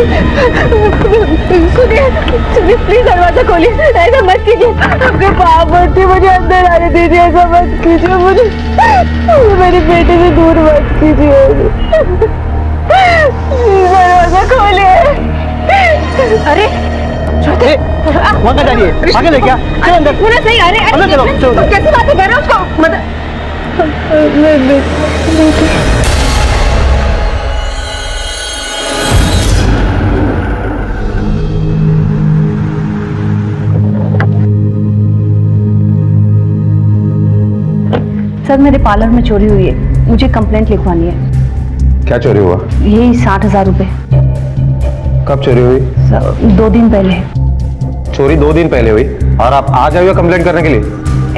सुनिए सुनिए, प्लीज दरवाजा खोलिए, ऐसा मत कीजिए, आपके पाँव पड़ती, मुझे अंदर आने दीजिए, ऐसा मत कीजिए, मुझे मेरी बेटी से दूर मत कीजिए, दरवाजा खोलिए। अरे वहाँ का जाइए, आगे ले क्या? चलो अंदर। पूरा सही आ रहे हैं। अंदर चलो, चलो। कैसे बात कर रहे हो उसको? सर मेरे पार्लर में चोरी हुई है, मुझे कंप्लेंट लिखवानी है। क्या चोरी हुआ? यही 60,000 रुपए। कब चोरी हुई? सर 2 दिन पहले। चोरी 2 दिन पहले हुई और आप आज आए हो कंप्लेंट करने के लिए?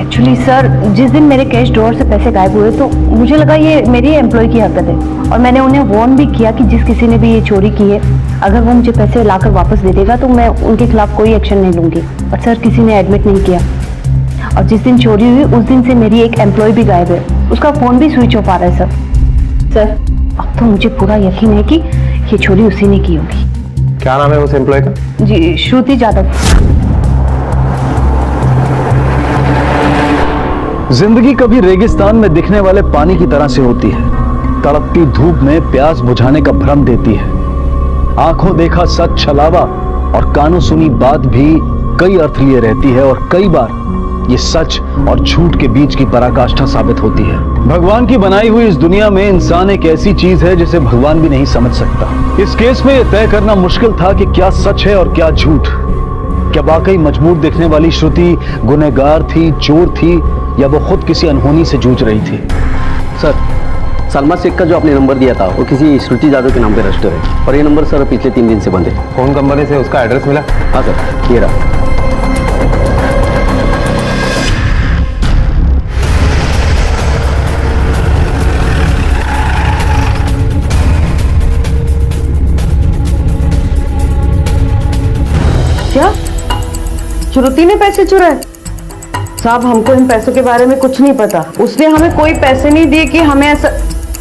एक्चुअली सर जिस दिन मेरे कैश ड्रॉअर से पैसे गायब हुए तो मुझे लगा ये मेरी एम्प्लॉय की हरकत है, और मैंने उन्हें वार्न भी किया कि जिस किसी ने भी ये चोरी की है अगर वो मुझे पैसे लाकर वापस दे देगा तो मैं उनके खिलाफ कोई एक्शन नहीं लूंगी। और सर किसी ने एडमिट नहीं किया, और जिस दिन चोरी हुई उस दिन से मेरी एक एम्प्लॉय भी गायब है, उसका फोन भी स्विच ऑफ आ रहा है। सर अब तो मुझे पूरा यकीन है कि ये चोरी उसी ने की होगी। क्या नाम है उस एम्प्लॉय का? जी श्रुति जादव। जिंदगी कभी रेगिस्तान में दिखने वाले पानी की तरह से होती है, तड़पती धूप में प्यास बुझाने का भ्रम देती है। आंखों देखा सच छलावा और कानों सुनी बात भी कई अर्थ लिए रहती है, और कई बार ये सच और झूठ के बीच की पराकाष्ठा साबित होती है। भगवान की बनाई हुई इस दुनिया में इंसान एक ऐसी चीज है जिसे भगवान भी नहीं समझ सकता। इस केस में यह तय करना मुश्किल था कि क्या सच है और क्या झूठ। क्या वाकई मजबूर दिखने वाली श्रुति गुनहगार थी, चोर थी, या वो खुद किसी अनहोनी से जूझ रही थी? सर सलमा शेख का जो आपने नंबर दिया था वो किसी श्रुति जादव के नाम पे रजिस्टर है, और ये नंबर सर पिछले 3 दिन से बंद है। फोन कंपनी से उसका एड्रेस मिला? हाँ सर, ये रहा। क्या श्रुति ने पैसे चुराए? साहब हमको इन पैसों के बारे में कुछ नहीं पता, उसने हमें कोई पैसे नहीं दिए कि हमें ऐसा।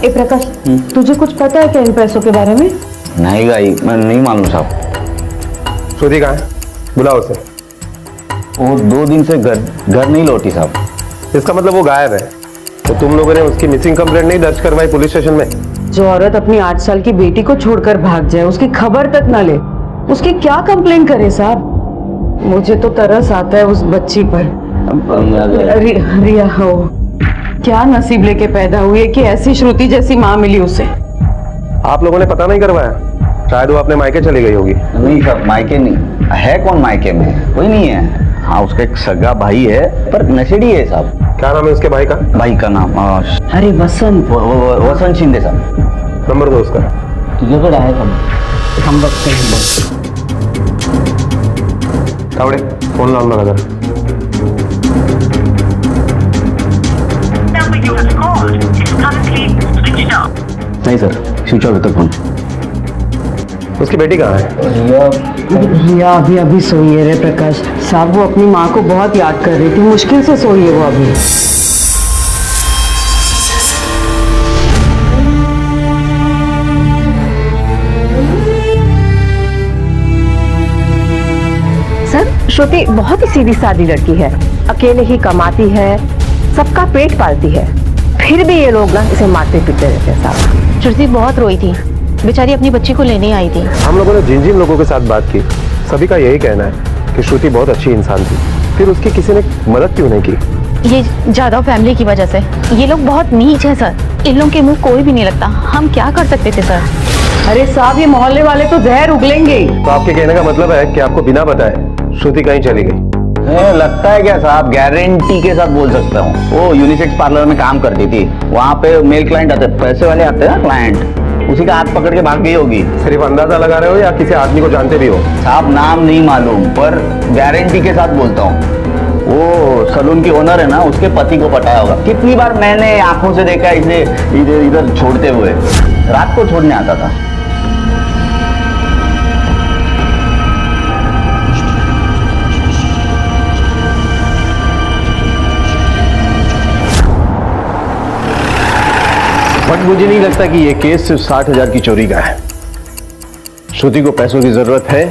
ए प्रकाश तुझे कुछ पता है क्या इन पैसों के बारे में? नहीं भाई मैं नहीं मालूम साहब। श्रुति कहाँ है? बुलाओ उसे। वो 2 दिन से घर नहीं लौटी साहब। इसका मतलब वो गायब है। तो तुम लोगों ने उसकी मिसिंग कंप्लेंट नहीं दर्ज करवाई पुलिस स्टेशन में? जो औरत अपनी 8 साल की बेटी को छोड़कर भाग जाए, उसकी खबर तक ना ले, उसकी क्या कंप्लेंट करे साहब? मुझे तो तरस आता है उस बच्ची पर। रिया हो, क्या नसीब लेके पैदा हुई है कि ऐसी श्रुति जैसी माँ मिली उसे। आप लोगों ने पता नहीं करवाया? शायद वो अपने मायके चली गई होगी। नहीं सर, मायके नहीं है। कौन मायके में? कोई नहीं है। हाँ उसका एक सगा भाई है पर नशेड़ी है साहब। क्या नाम है उसके भाई का? भाई का नाम अरे वसंत। वसंत शिंदे साहब। नंबर दो उसका। तुझे तो है हम रखते हैं। कावड़े फोन लाऊं लगा जरा। नहीं सर, स्विच ऑफ है फोन। उसकी बेटी कहाँ है? रिया अभी सोई है रे प्रकाश साहब, वो अपनी माँ को बहुत याद कर रही थी, मुश्किल से सोई है वो अभी। सर श्रुति बहुत ही सीधी सादी लड़की है, अकेले ही कमाती है, सबका पेट पालती है, फिर भी ये लोग ना इसे मारते पीटते रहते हैं साहब। श्रुति बहुत रोई थी, बेचारी अपनी बच्ची को लेने आई थी। हम लोगों ने जिन जिन लोगों के साथ बात की सभी का यही कहना है कि श्रुति बहुत अच्छी इंसान थी, फिर उसकी किसी ने मदद क्यों नहीं की? ये जादव फैमिली की वजह से। ये लोग बहुत नीच है सर, इन लोगों के मुंह कोई भी नहीं लगता। हम क्या कर सकते थे सर? अरे साहब ये मोहल्ले वाले तो जहर उगलेंगे। तो आपके कहने का मतलब है कि आपको बिना बताए श्रुति कहीं चली गई? लगता है क्या साहब? गारंटी के साथ बोल सकता हूँ। वो यूनिसेक्स पार्लर में काम करती थी, वहाँ पे मेल क्लाइंट आते, पैसे वाले आते हैं ना क्लाइंट, उसी का हाथ पकड़ के भाग गई होगी। सिर्फ अंदाजा लगा रहे हो या किसी आदमी को जानते भी हो? साहब नाम नहीं मालूम पर गारंटी के साथ बोलता हूँ। वो सलून की ओनर है ना, उसके पति को पटाया होगा। कितनी बार मैंने आंखों से देखा इसे इधर इधर छोड़ते हुए, रात को छोड़ने आता था। बट मुझे नहीं लगता कि ये केस सिर्फ 60,000 की चोरी का है। श्रुति को पैसों की जरूरत है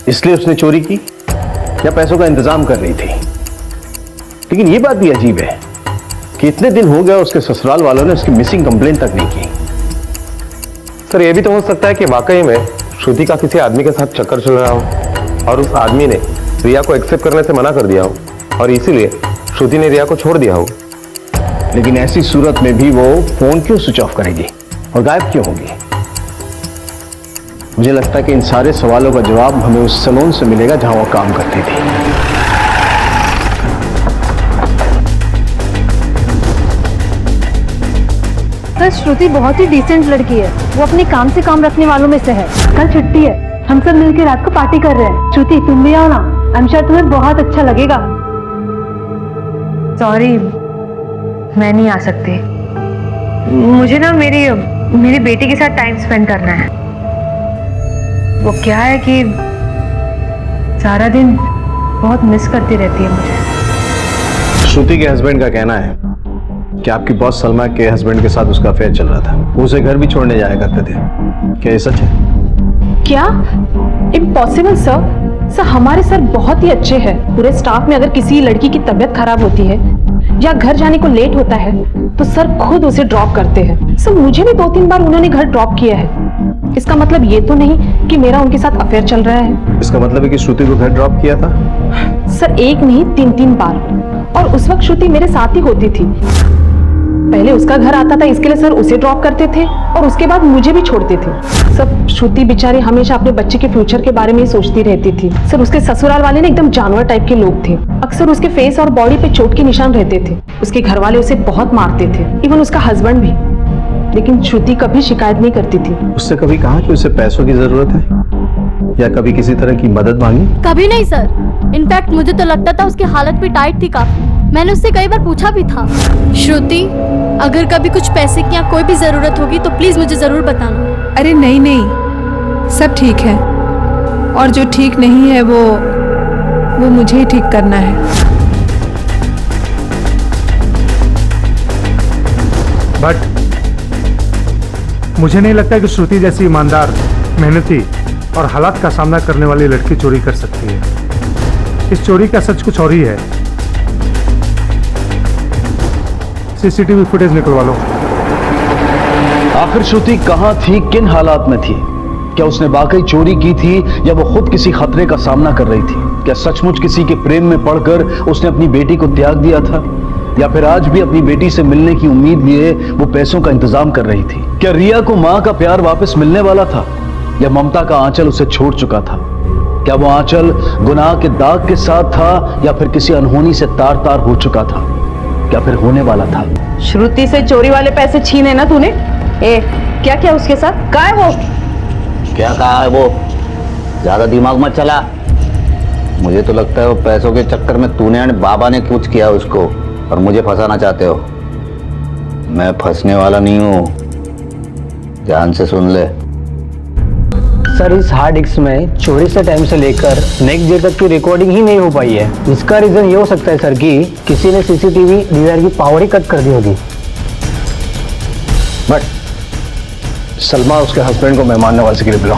इसलिए उसने चोरी की या पैसों का इंतजाम कर रही थी। लेकिन ये बात भी अजीब है कि इतने दिन हो गया उसके ससुराल वालों ने उसकी मिसिंग कंप्लेंट तक नहीं की। सर ये भी तो हो सकता है कि वाकई में श्रुति का किसी आदमी के साथ चक्कर चल रहा हो और उस आदमी ने रिया को एक्सेप्ट करने से मना कर दिया हो और इसीलिए श्रुति ने रिया को छोड़ दिया हो। लेकिन ऐसी सूरत में भी वो फोन क्यों स्विच ऑफ करेगी और गायब क्यों होगी? मुझे लगता है कि इन सारे सवालों का जवाब हमें उस सैलून से मिलेगा जहां वो काम करती थी। सर श्रुति बहुत ही डिसेंट लड़की है, वो अपने काम से काम रखने वालों में से है। कल छुट्टी है, हम सब मिलकर रात को पार्टी कर रहे हैं। श्रुति तुम भी आओ ना, आई एम श्योर तुम्हें बहुत अच्छा लगेगा। सॉरी मैं नहीं आ सकती, मुझे ना मेरी बेटी के साथ टाइम स्पेंड करना है। वो क्या है कि सारा दिन बहुत मिस करती रहती है मुझे। श्रुति के हस्बैंड का कहना है कि आपकी बॉस सलमा के हस्बैंड के साथ उसका अफेयर चल रहा था, वो उसे घर भी छोड़ने जाया करते थे। क्या ये सच है? क्या? इम्पॉसिबल सर, हमारे सर बहुत ही अच्छे हैं। पूरे स्टाफ में अगर किसी लड़की की तबीयत खराब होती है या घर जाने को लेट होता है तो सर खुद उसे ड्रॉप करते हैं। सर मुझे भी 2-3 बार उन्होंने घर ड्रॉप किया है। इसका मतलब ये तो नहीं कि मेरा उनके साथ अफेयर चल रहा है। इसका मतलब है कि श्रुति को घर ड्रॉप किया था? सर एक नहीं 3-3 बार, और उस वक्त श्रुति मेरे साथ ही होती थी। पहले उसका घर आता था, इसके लिए सर उसे ड्रॉप करते थे और उसके बाद मुझे भी छोड़ते थे। सब श्रुति बेचारी हमेशा अपने बच्चे के फ्यूचर के बारे में ही सोचती रहती थी। सर उसके ससुराल वाले ने एकदम जानवर टाइप के लोग थे। अक्सर उसके फेस और बॉडी पे चोट के निशान रहते थे। उसके घर वाले उसे बहुत मारते थे, इवन उसका हस्बैंड भी। लेकिन श्रुति कभी शिकायत नहीं करती थी। उससे कभी कहा कि उसे पैसों की जरूरत है या कभी किसी तरह की मदद मांगी? कभी नहीं सर, इनफैक्ट मुझे तो लगता था उसकी हालत भी टाइट थी काफी। मैंने उससे कई बार पूछा भी था, श्रुति अगर कभी कुछ पैसे की या कोई भी जरूरत होगी तो प्लीज मुझे जरूर बताना। अरे नहीं नहीं, सब ठीक है, और जो ठीक नहीं है वो मुझे ही ठीक करना है। बट मुझे नहीं लगता कि श्रुति जैसी ईमानदार, मेहनती और हालात का सामना करने वाली लड़की चोरी कर सकती है। इस चोरी का सच कुछ और ही है। सीसीटीवी फुटेज निकलवा लो। आखिर श्रुति कहां थी, किन हालात में थी? क्या उसने वाकई चोरी की थी या वो खुद किसी खतरे का सामना कर रही थी? क्या सचमुच किसी के प्रेम में पड़कर उसने अपनी बेटी को त्याग दिया था, या फिर आज भी अपनी बेटी से मिलने की उम्मीद लिए वो पैसों का इंतजाम कर रही थी? क्या रिया को मां का प्यार वापस मिलने वाला था या ममता का आंचल उसे छोड़ चुका था? क्या वो आंचल गुनाह के दाग के साथ था या फिर किसी अनहोनी से तार तार हो चुका था? क्या फिर होने वाला था? श्रुति से चोरी वाले पैसे छीने ना तूने? क्या क्या उसके साथ? कहाँ है वो? क्या कहा है वो? ज्यादा दिमाग मत चला। मुझे तो लगता है वो पैसों के चक्कर में तूने और बाबा ने कुछ किया उसको और मुझे फंसाना चाहते हो। मैं फंसने वाला नहीं हूं, ध्यान से सुन ले। सर इस हार्ड डिस्क में चोरी से टाइम से लेकर नेक्स्ट डे तक की रिकॉर्डिंग ही नहीं हो पाई है। इसका रीजन ये हो सकता है सर कि किसी ने सीसीटीवी डिवाइस की पावर ही कट कर दी होगी। बट सलमा उसके हस्बैंड को मेहमान नवाजी के लिए बुलाओ।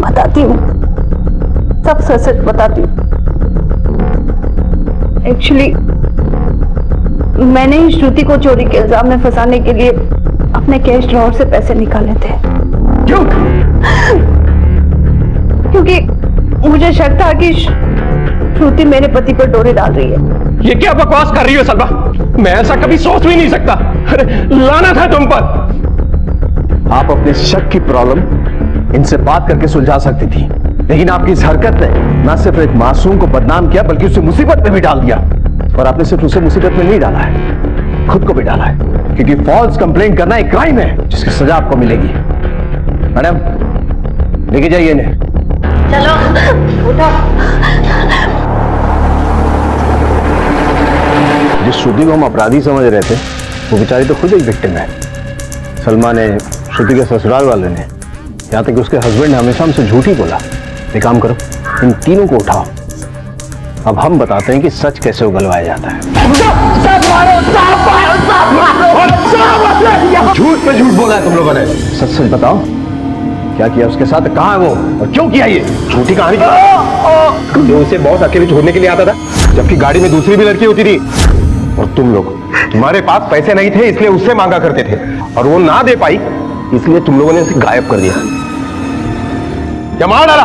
बताती हूँ, सब सच बताती हूँ। एक्चुअली मैंने ही श्रुति को चोरी के इल्जाम में फंसाने के लिए अपने कैश ड्रॉवर से पैसे निकाले थे। क्यों? क्योंकि मुझे शक था कि श्रुति मेरे पति पर डोरी डाल रही है। ये क्या बकवास कर रही हो सलमा? मैं ऐसा कभी सोच भी नहीं सकता। अरे लाना था तुम पर। आप अपने शक की प्रॉब्लम इनसे बात करके सुलझा सकती थी, लेकिन आपकी इस हरकत ने न सिर्फ एक मासूम को बदनाम किया बल्कि उसे मुसीबत में भी डाल दिया। और आपने सिर्फ उसे मुसीबत में नहीं डाला है, खुद को भी डाला है, क्योंकि फॉल्स कंप्लेंट करना एक क्राइम है जिसकी सजा आपको मिलेगी। मैडम लेके जाइए इन्हें। चलो उठो। जिस श्रुति को हम अपराधी समझ रहे थे वो बेचारी तो खुद एक विक्टिम है। सलमा ने, श्रुति के ससुराल वाले ने, यहाँ तक कि उसके हस्बैंड ने हमेशा हमसे झूठ ही बोला। एक काम करो, इन तीनों को उठाओ, अब हम बताते हैं कि सच कैसे उगलवाया जाता है। झूठ पे झूठ बोला है तुम लोगों ने। सच सच बताओ, क्या किया उसके साथ, कहाँ है वो और क्यों किया ये? झूठी कहानी जो उसे बॉस अकेले छोड़ने के लिए आता था, जबकि गाड़ी में दूसरी भी लड़की होती थी। और तुम लोग, तुम्हारे पास पैसे नहीं थे इसलिए उससे मांगा करते थे, और वो ना दे पाई इसलिए तुम लोगों ने उसे गायब कर दिया। क्या मार डाला?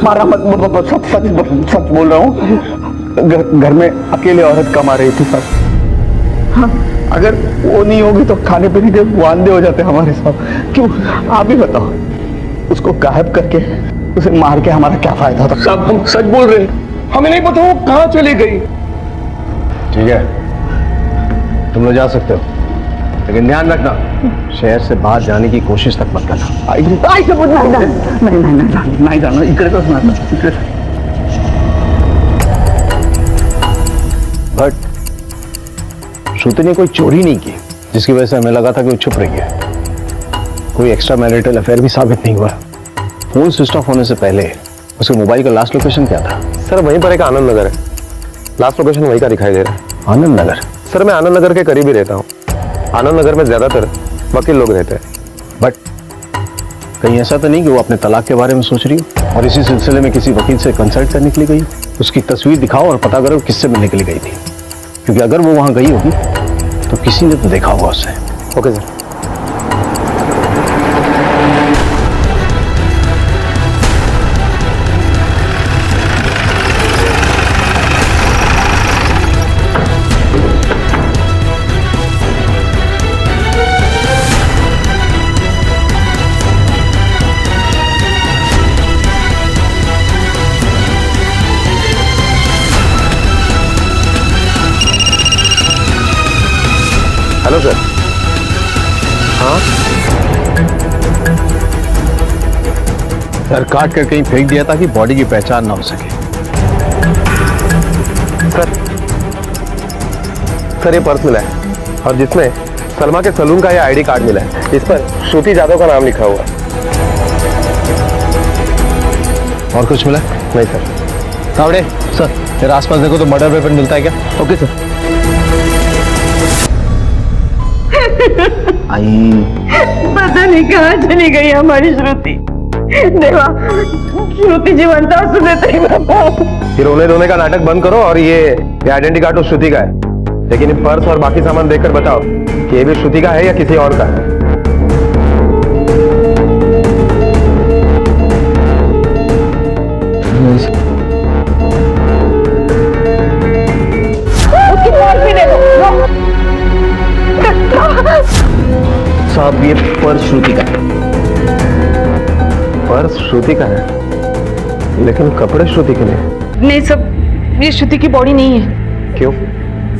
मारा मत, सच बोल रहा हूँ। घर में अकेले औरत कमा रही थी साहब। हाँ, अगर वो नहीं होगी तो खाने पीने के वांदे हो जाते हमारे साथ। क्यों, आप ही बताओ, उसको गायब करके उसे मार के हमारा क्या फायदा था? साहब हम सच बोल रहे हैं, हमें नहीं पता वो कहाँ चली गई। ठीक है, तुम लोग जा सकते हो, लेकिन ध्यान रखना शहर से बाहर जाने की कोशिश तक मत करना। नहीं जाना, इकडे तो बट श्रुति ने कोई चोरी नहीं की जिसकी वजह से हमें लगा था कि वो छुप रही है। कोई एक्स्ट्रा मैरिटल अफेयर भी साबित नहीं हुआ। फोन स्विच ऑफ होने से पहले उसके मोबाइल का लास्ट लोकेशन क्या था? सर वहीं पर एक आनंद नगर है, लास्ट लोकेशन वहीं का दिखाई दे रहा है। आनंद नगर? सर मैं आनंद नगर के करीब ही रहता हूँ। आनंद नगर में ज्यादातर वकील लोग रहते हैं। बट कहीं ऐसा तो नहीं कि वो अपने तलाक के बारे में सोच रही हो और इसी सिलसिले में किसी वकील से कंसल्ट करने के लिए गई? उसकी तस्वीर दिखाओ और पता करो किससे मिलने के लिए गई थी, क्योंकि अगर वो वहां गई होगी तो किसी ने तो देखा होगा उसे। Okay sir. Hello sir. हाँ सर, काट कर कहीं फेंक दिया ताकि बॉडी की पहचान ना हो सके। सर ये पर्स मिला है और जिसमें सलमा के सलून का ये आईडी कार्ड मिला है, इस पर श्रुति जादव का नाम लिखा हुआ है। और कुछ मिला? नहीं सर। तावड़े सर, तेरे आसपास देखो तो मर्डर वेपन मिलता है क्या? Okay sir. आई पता नहीं कहाँ चली गई हमारी श्रुति। देवा, श्रुति जीवंत और सुनते ये रोने धोने का नाटक बंद करो और ये आइडेंटिटी कार्ड तो श्रुति का है, लेकिन ये पर्स और बाकी सामान देखकर बताओ कि ये भी श्रुति का है या किसी और का है। साहब ये पर्स श्रुति का है। पर्स श्रुति का है, लेकिन कपड़े श्रुति के नहीं। नहीं सर, ये श्रुति की बॉडी नहीं है। क्यों?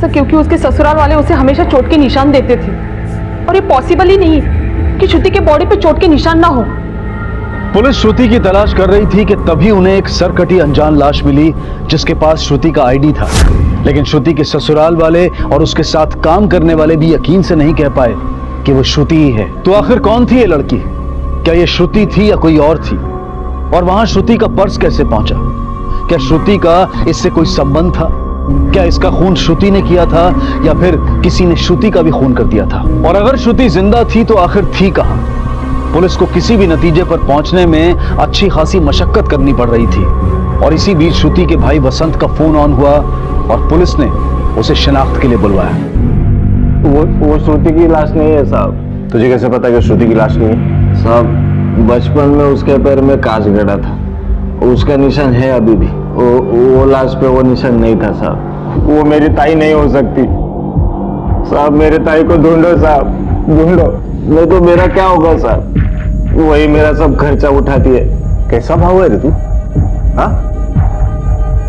सर क्योंकि उसके ससुराल वाले उसे हमेशा चोट के निशान देते थे और ये पॉसिबल ही नहीं कि श्रुति के बॉडी पे चोट के निशान ना हो। पुलिस श्रुति की तलाश कर रही थी कि तभी उन्हें एक सरकटी अनजान लाश मिली जिसके पास श्रुति का आईडी था, लेकिन श्रुति के ससुराल वाले और उसके साथ काम करने वाले भी यकीन से नहीं कह पाए कि वो श्रुति ही है। तो आखिर कौन थी ये लड़की? क्या ये श्रुति थी या कोई और थी? और वहां श्रुति का पर्स कैसे पहुंचा? क्या श्रुति का इससे कोई संबंध था? क्या इसका खून श्रुति ने किया था या फिर किसी ने श्रुति का भी खून कर दिया था? और अगर श्रुति जिंदा थी तो आखिर थी कहां? पुलिस को किसी भी नतीजे पर पहुंचने में अच्छी खासी मशक्कत करनी पड़ रही थी और इसी बीच श्रुति के भाई वसंत का फोन ऑन हुआ और पुलिस ने उसे शिनाख्त के लिए बुलवाया। वो श्रुति की लाश नहीं है साहब। तुझे कैसे पता कि श्रुति की लाश नहीं है? साहब बचपन में उसके पैर में कांच गड़ा था, उसका निशान है अभी भी। वो लाश पे वो निशान नहीं था साहब। वो मेरी ताई नहीं हो सकती साहब। मेरे ताई को ढूंढो साहब, ढूंढो, नहीं तो मेरा क्या होगा साहब? वही मेरा सब खर्चा उठाती है। कैसा भाव है रे तू? हाँ,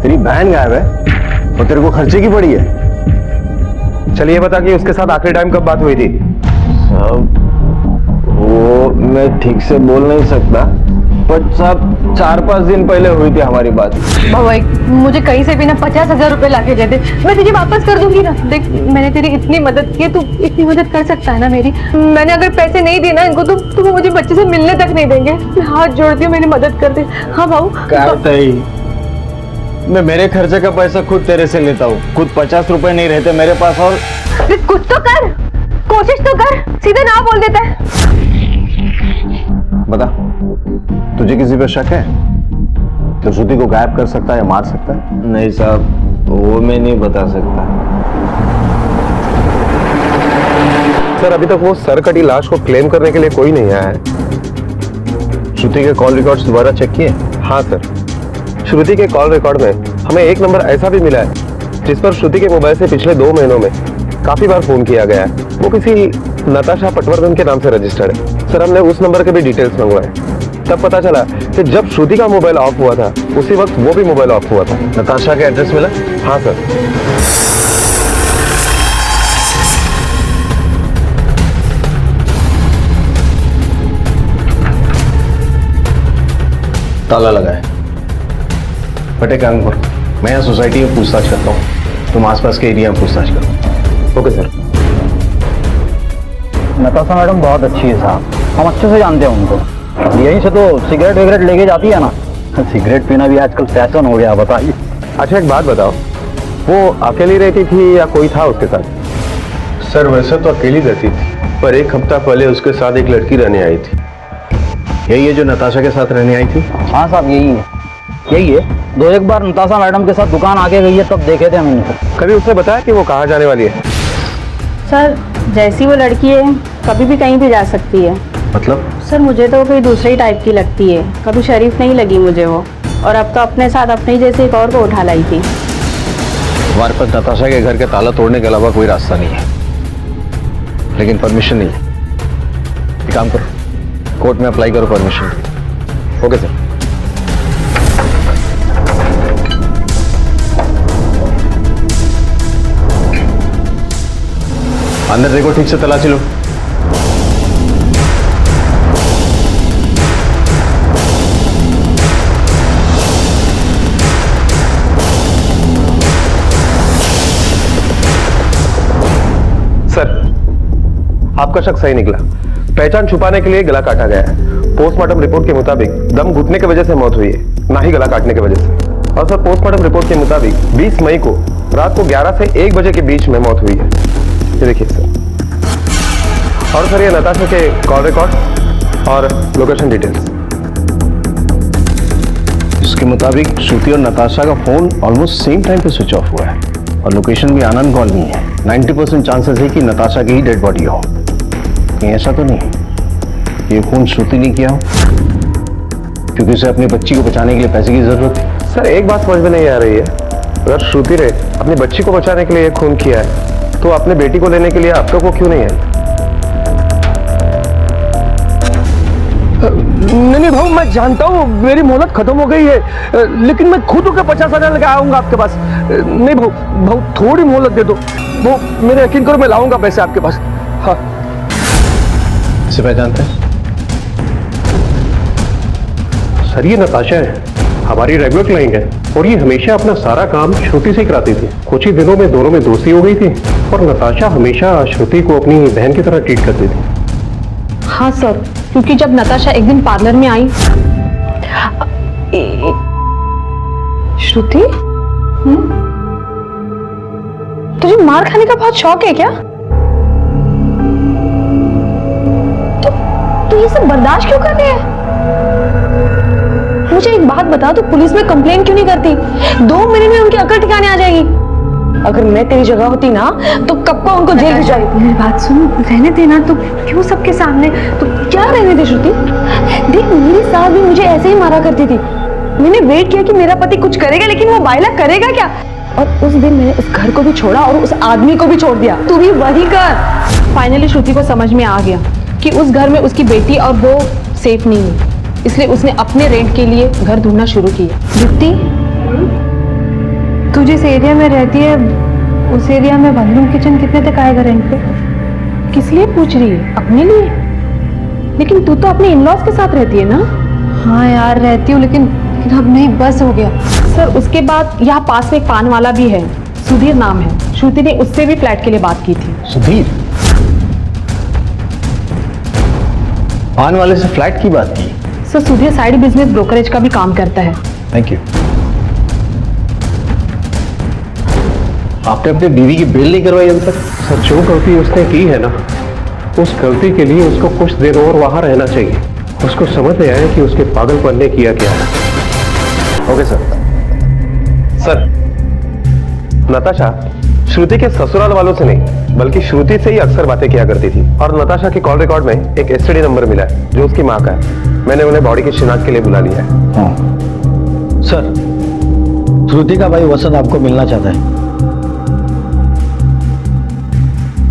तेरी बहन गायब है और तेरे को खर्चे की पड़ी है। चलिए बता कि उसके साथ आखिरी टाइम कब बात हुई थी? साहब वो मैं ठीक से बोल नहीं सकता, पर साहब 4-5 दिन पहले हुई थी हमारी बात। भाई मुझे कहीं से भी ना 50,000 रुपए लाके दे दे, मैं तुझे वापस कर दूंगी ना। देख मैंने तेरी इतनी मदद की, तू इतनी मदद कर सकता है ना मेरी। मैंने अगर पैसे नहीं दिए ना इनको तो वो मुझे बच्चे से मिलने तक नहीं देंगे। मैं हाथ जोड़ती हूँ, मेरी मदद कर दे। हाँ भाऊ, मैं मेरे खर्चे का पैसा खुद तेरे से लेता हूँ। खुद 50 रुपए नहीं रहते मेरे पास और कुछ तो कर, कोशिश तो कर, सीधे ना बोल देता है। बता, तुझे किसी पे शक है? तो श्रुति को गायब कर सकता है या मार सकता है? नहीं साहब, वो मैं नहीं बता सकता। सर, अभी तक वो सर कटी लाश को क्लेम करने के लिए कोई नहीं आया है। श्रुति के कॉल रिकॉर्ड्स दोबारा चेक किए? हाँ सर, श्रुति के कॉल रिकॉर्ड में हमें एक नंबर ऐसा भी मिला है जिस पर श्रुति के मोबाइल से पिछले 2 महीनों में काफी बार फोन किया गया है। वो किसी नताशा पटवर्धन के नाम से रजिस्टर्ड है। सर, हमने उस नंबर के भी डिटेल्स मंगवाए, तब पता चला कि जब श्रुति का मोबाइल ऑफ हुआ था उसी वक्त वो भी मोबाइल ऑफ हुआ था। नताशा का एड्रेस मिला? हाँ सर। ताला लगा है। बटे काम करो, मैं यहाँ सोसाइटी में पूछताछ करता हूँ, तुम आसपास के एरिया में पूछताछ करो। Okay sir. नताशा मैडम बहुत अच्छी है साहब, हम अच्छे से जानते हैं उनको। यहीं से तो सिगरेट वगैरह लेके जाती है ना। सिगरेट पीना भी आजकल फैशन हो गया, बताइए। अच्छा, एक बात बताओ, वो अकेली रहती थी या कोई था उसके साथ? सर, वैसे तो अकेली रहती थी, पर 1 हफ्ता पहले उसके साथ एक लड़की रहने आई थी। यही है जो नताशा के साथ रहने आई थी? हाँ साहब, यही है। 2-1 बार नताशा मैडम के साथ दुकान आके गई है, तब देखे थे हमने। कभी उसने बताया कि वो कहाँ जाने वाली है? सर, जैसी वो लड़की है कभी भी कहीं भी जा सकती है। मतलब? सर, मुझे तो कोई दूसरी टाइप की लगती है, कभी शरीफ नहीं लगी मुझे वो। और अब तो अपने साथ अपने जैसे एक और को उठा लाई थी। हमारे पास नताशा के घर के ताला तोड़ने के अलावा कोई रास्ता नहीं है, लेकिन परमिशन नहीं है। एक काम करो, कोर्ट में अप्लाई करो परमिशन। Okay sir. अंदर देखो, ठीक से तलाशी लो। सर, आपका शक सही निकला। पहचान छुपाने के लिए गला काटा गया है। पोस्टमार्टम रिपोर्ट के मुताबिक दम घुटने की वजह से मौत हुई है, ना ही गला काटने की वजह से। और सर, पोस्टमार्टम रिपोर्ट के मुताबिक 20 मई को रात को 11 से 1 बजे के बीच में मौत हुई है। ये देखिए सर। और सर, ये नताशा के कॉल रिकॉर्ड और लोकेशन डिटेल्स। इसके मुताबिक श्रुति और नताशा का फोन ऑलमोस्ट सेम टाइम पे स्विच ऑफ हुआ है और लोकेशन भी आनंद कॉलोनी है। 90% चांसेस है कि नताशा की ही डेड बॉडी हो। कहीं ऐसा तो नहीं ये फोन श्रुति ने किया हो, क्योंकि उसे अपनी बच्ची को बचाने के लिए पैसे की जरूरत है। सर, एक बात समझ में नहीं आ रही है, अगर श्रुति ने अपनी बच्ची को बचाने के लिए खून किया है तो अपने बेटी को लेने के लिए आप लोग को क्यों नहीं है? नहीं भाऊ, मैं जानता हूँ मेरी मोहलत खत्म हो गई है, लेकिन मैं खुद होकर 50,000 लगा आऊंगा आपके पास। नहीं भाऊ, थोड़ी मोहलत दे दो। वो मेरे यकीन करो, मैं लाऊंगा पैसे आपके पास। हाँ। इसे पहचानते हैं? सर, ये नताशा है, हमारी रेगुलर क्लाइंट है और ये हमेशा अपना सारा काम श्रुति से कराती थी। कुछ ही दिनों में दोनों में दोस्ती हो गई थी और नताशा हमेशा श्रुति को अपनी बहन की तरह ट्रीट करती थी। हाँ सर, क्योंकि जब नताशा एक दिन पार्लर में आई, श्रुति, तुझे मार खाने का बहुत शौक है क्या? तू ये सब बर्दाश्त क्यों कर रही है? मुझे एक बात बता, तू पुलिस में कंप्लेन क्यों नहीं करती? 2 महीने में उनकी अकल ठिकाने आ जाएगी। अगर मैं तेरी जगह होती ना तो कब का उनको जेल भिजवाई। मेरी बात सुन, रहने देना। तो क्यों सबके सामने? तो क्या रहने दे श्रुति? देख, मेरी सास भी मुझे ऐसे ही मारा करती थी। मैंने वेट किया कि मेरा पति कुछ करेगा, लेकिन वो बाइला करेगा क्या? और उस दिन मैंने उस घर को भी छोड़ा और उस आदमी को भी छोड़ दिया। तू भी वही कर। फाइनली श्रुति को समझ में आ गया कि उस घर में उसकी बेटी और वो सेफ नहीं है, इसलिए उसने अपने रेंट के लिए घर ढूंढना शुरू किया। दीप्ति, तू जिस एरिया में रहती है उस एरिया में 1 रूम किचन कितने तक आएगा रेंट पे? किस लिए पूछ रही है? अपने लिए? लेकिन तू तो अपने इन-लॉज के साथ रहती है ना? हाँ यार, रहती हूँ, लेकिन अब नहीं, बस हो गया। सर, उसके बाद यहाँ पास में एक पान वाला भी है, सुधीर नाम है। श्रुति ने उससे भी फ्लैट के लिए बात की थी। सुधीर? पान वाले से फ्लैट की बात की? Sir, Sudhir side business brokerage का भी काम करता है। Thank you. आपने अपनी बीवी की बेल नहीं करवाई अभी तक? सर, जो गलती उसने की है ना, उस गलती के लिए उसको कुछ देर और वहां रहना चाहिए। उसको समझ में आया कि उसके पागलपन ने किया क्या है। Okay sir. सर, नताशा श्रुति के ससुराल वालों से नहीं बल्कि श्रुति से ही अक्सर बातें किया करती थी, और नताशा के कॉल रिकॉर्ड में एक एसटीडी नंबर मिला है जो उसकी मां का है। मैंने उन्हें बॉडी की शिनाख्त के लिए बुला लिया है। सर, श्रुति का भाई वसंत आपको मिलना चाहता है।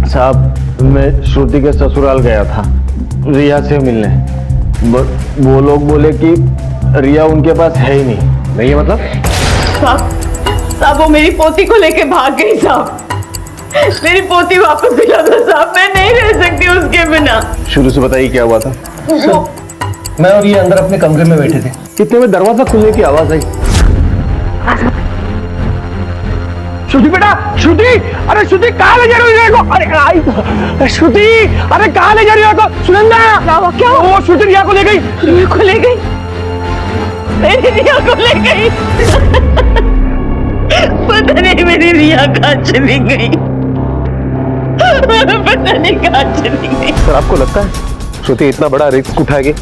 साहब, मैं श्रुति के ससुराल गया था रिया से मिलने, वो लोग बोले कि रिया उनके पास है ही नहीं है। मतलब साहब वो मेरी पोती को लेके भाग गई साहब। मेरी पोती वापस दिला दो साहब, मैं नहीं रह सकती उसके बिना। शुरू से बताइए क्या हुआ था। मैं और ये अंदर अपने कमरे में बैठे थे, इतने में दरवाजा खुलने की आवाज आई। श्रुति बेटा, श्रुति, अरे श्रुति कहाँ ले जा रही हो? अरे आई श्रुति, अरे कहाँ ले जा रही हो? सुनंदा, क्या वो श्रुति रिया को ले गई। रिया को ले गई? मेरी रिया को ले गई? पता नहीं मेरी रिया कहाँ चली गई, पता नहीं कहाँ चली गई। सर, आपको लगता है श्रुति इतना बड़ा रिस्क उठाएगी?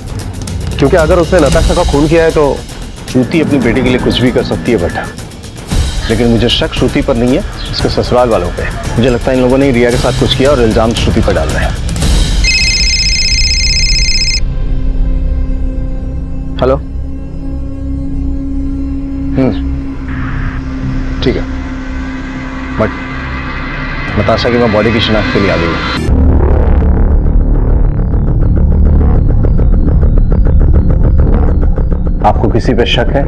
क्योंकि अगर उसने नताशा का खून किया है तो श्रुति अपनी बेटी के लिए कुछ भी कर सकती है बेटा। लेकिन मुझे शक श्रुति पर नहीं है, उसके ससुराल वालों पे। मुझे लगता है इन लोगों ने रिया के साथ कुछ किया और इल्जाम श्रुति पर डाल रहे हैं। हेलो, ठीक है, बट नताशा की मैं बॉडी की शिनाख्त के लिए आ गई हूँ। आपको किसी पे शक है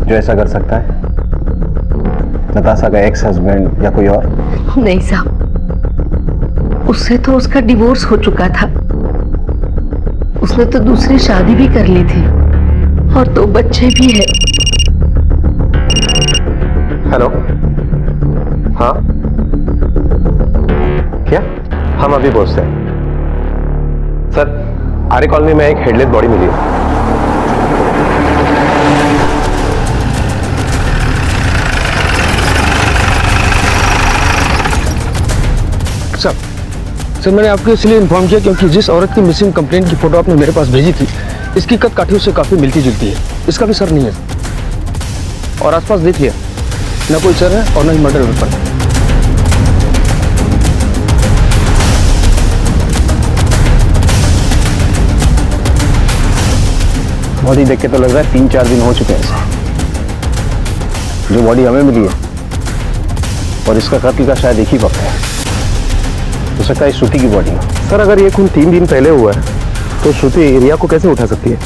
जो ऐसा कर सकता है? नताशा का एक्स हस्बैंड या कोई और? नहीं साहब, उससे तो उसका डिवोर्स हो चुका था। उसने तो दूसरी शादी भी कर ली थी और 2 बच्चे भी है। हेलो, हाँ क्या? हम अभी पहुंचते हैं। सर, आर्य कॉलोनी में एक हेडलेस बॉडी मिली है। सर, मैंने आपको इसलिए इन्फॉर्म किया क्योंकि जिस औरत की मिसिंग कंप्लेंट की फोटो आपने मेरे पास भेजी थी, इसकी कद काठियों से काफी मिलती जुलती है। इसका भी सर नहीं है, और आसपास देखिए, न कोई सर है और न ही मर्डर वेपन है। बॉडी देख के तो लग रहा है 3-4 दिन हो चुके हैं इसे। जो बॉडी हमें मिली है और इसका कत्ल का शायद एक ही वक्त है। हो सकता है श्रुति की बॉडी हो। सर, अगर ये खून 3 दिन पहले हुआ है तो श्रुति रिया को कैसे उठा सकती है?